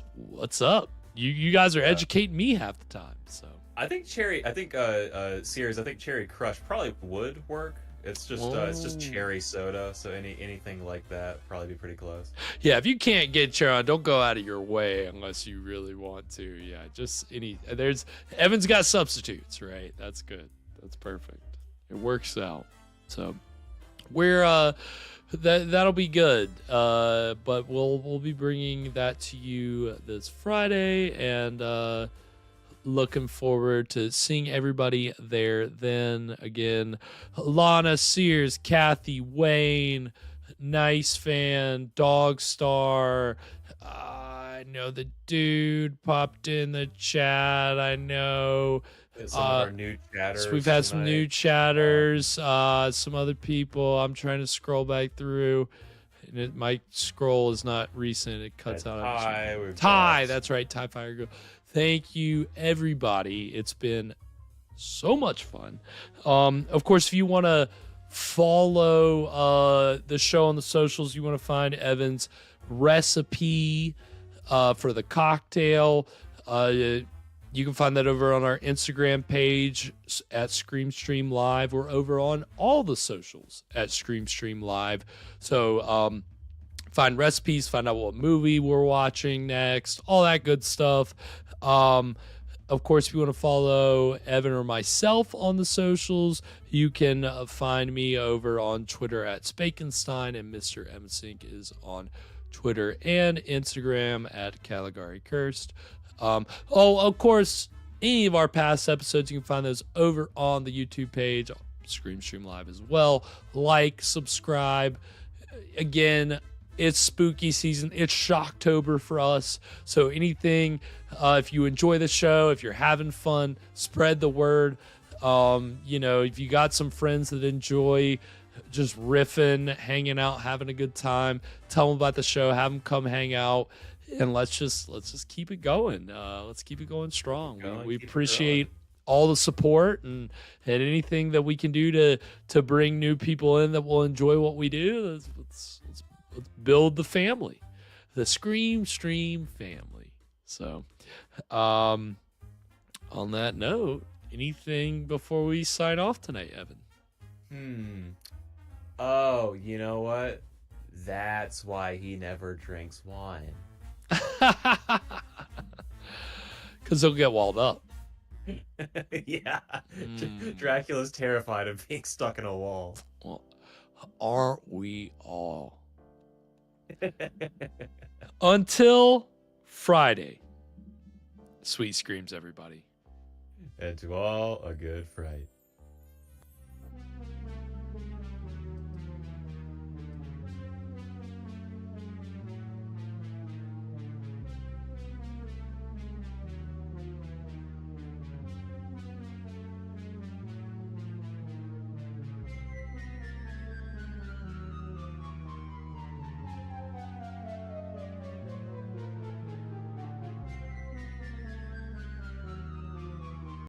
up. You guys are educating me half the time. So I think Cherry Crush probably would work. It's just cherry soda, so anything like that probably be pretty close. Yeah, if you can't get cherry, don't go out of your way unless you really want to. Yeah, just Evan's got substitutes, right? That's good. That's perfect. It works out. So we're that'll be good. But we'll be bringing that to you this Friday, and looking forward to seeing everybody there then. Again, Lana, Sears, Kathy, Wayne, Nice Fan, Dog Star. I know the dude popped in the chat. I know some of our new chatters. So we've had some new chatters, some other people. I'm trying to scroll back through. And my scroll is not recent. It cuts out. Ty, that's right. Ty Fire Girl. Thank you, everybody. It's been so much fun. Of course, if you want to follow the show on the socials, you want to find Evan's recipe for the cocktail. You can find that over on our Instagram page at ScreamStream Live. We're over on all the socials at ScreamStream Live. So find recipes, find out what movie we're watching next, all that good stuff. Of course, if you want to follow Evan or myself on the socials, you can find me over on Twitter at Spakenstein, and Mr. Emsink is on Twitter and Instagram at Caligari Cursed. Of course, any of our past episodes, you can find those over on the YouTube page, ScreamStream Live as well. Like, subscribe. Again, it's spooky season. It's Shocktober for us. So anything, if you enjoy the show, if you're having fun, spread the word. You know, if you got some friends that enjoy just riffing, hanging out, having a good time, tell them about the show, have them come hang out, and let's just keep it going. Let's keep it going strong. We appreciate all the support and anything that we can do to bring new people in that will enjoy what we do. Let's build the family, the Scream Stream family. So, on that note, anything before we sign off tonight, Evan? Oh, you know what? That's why he never drinks wine. Because he'll get walled up. Yeah. Dracula's terrified of being stuck in a wall. Well, aren't we all? Until Friday. Sweet screams, everybody. And to all a good fright.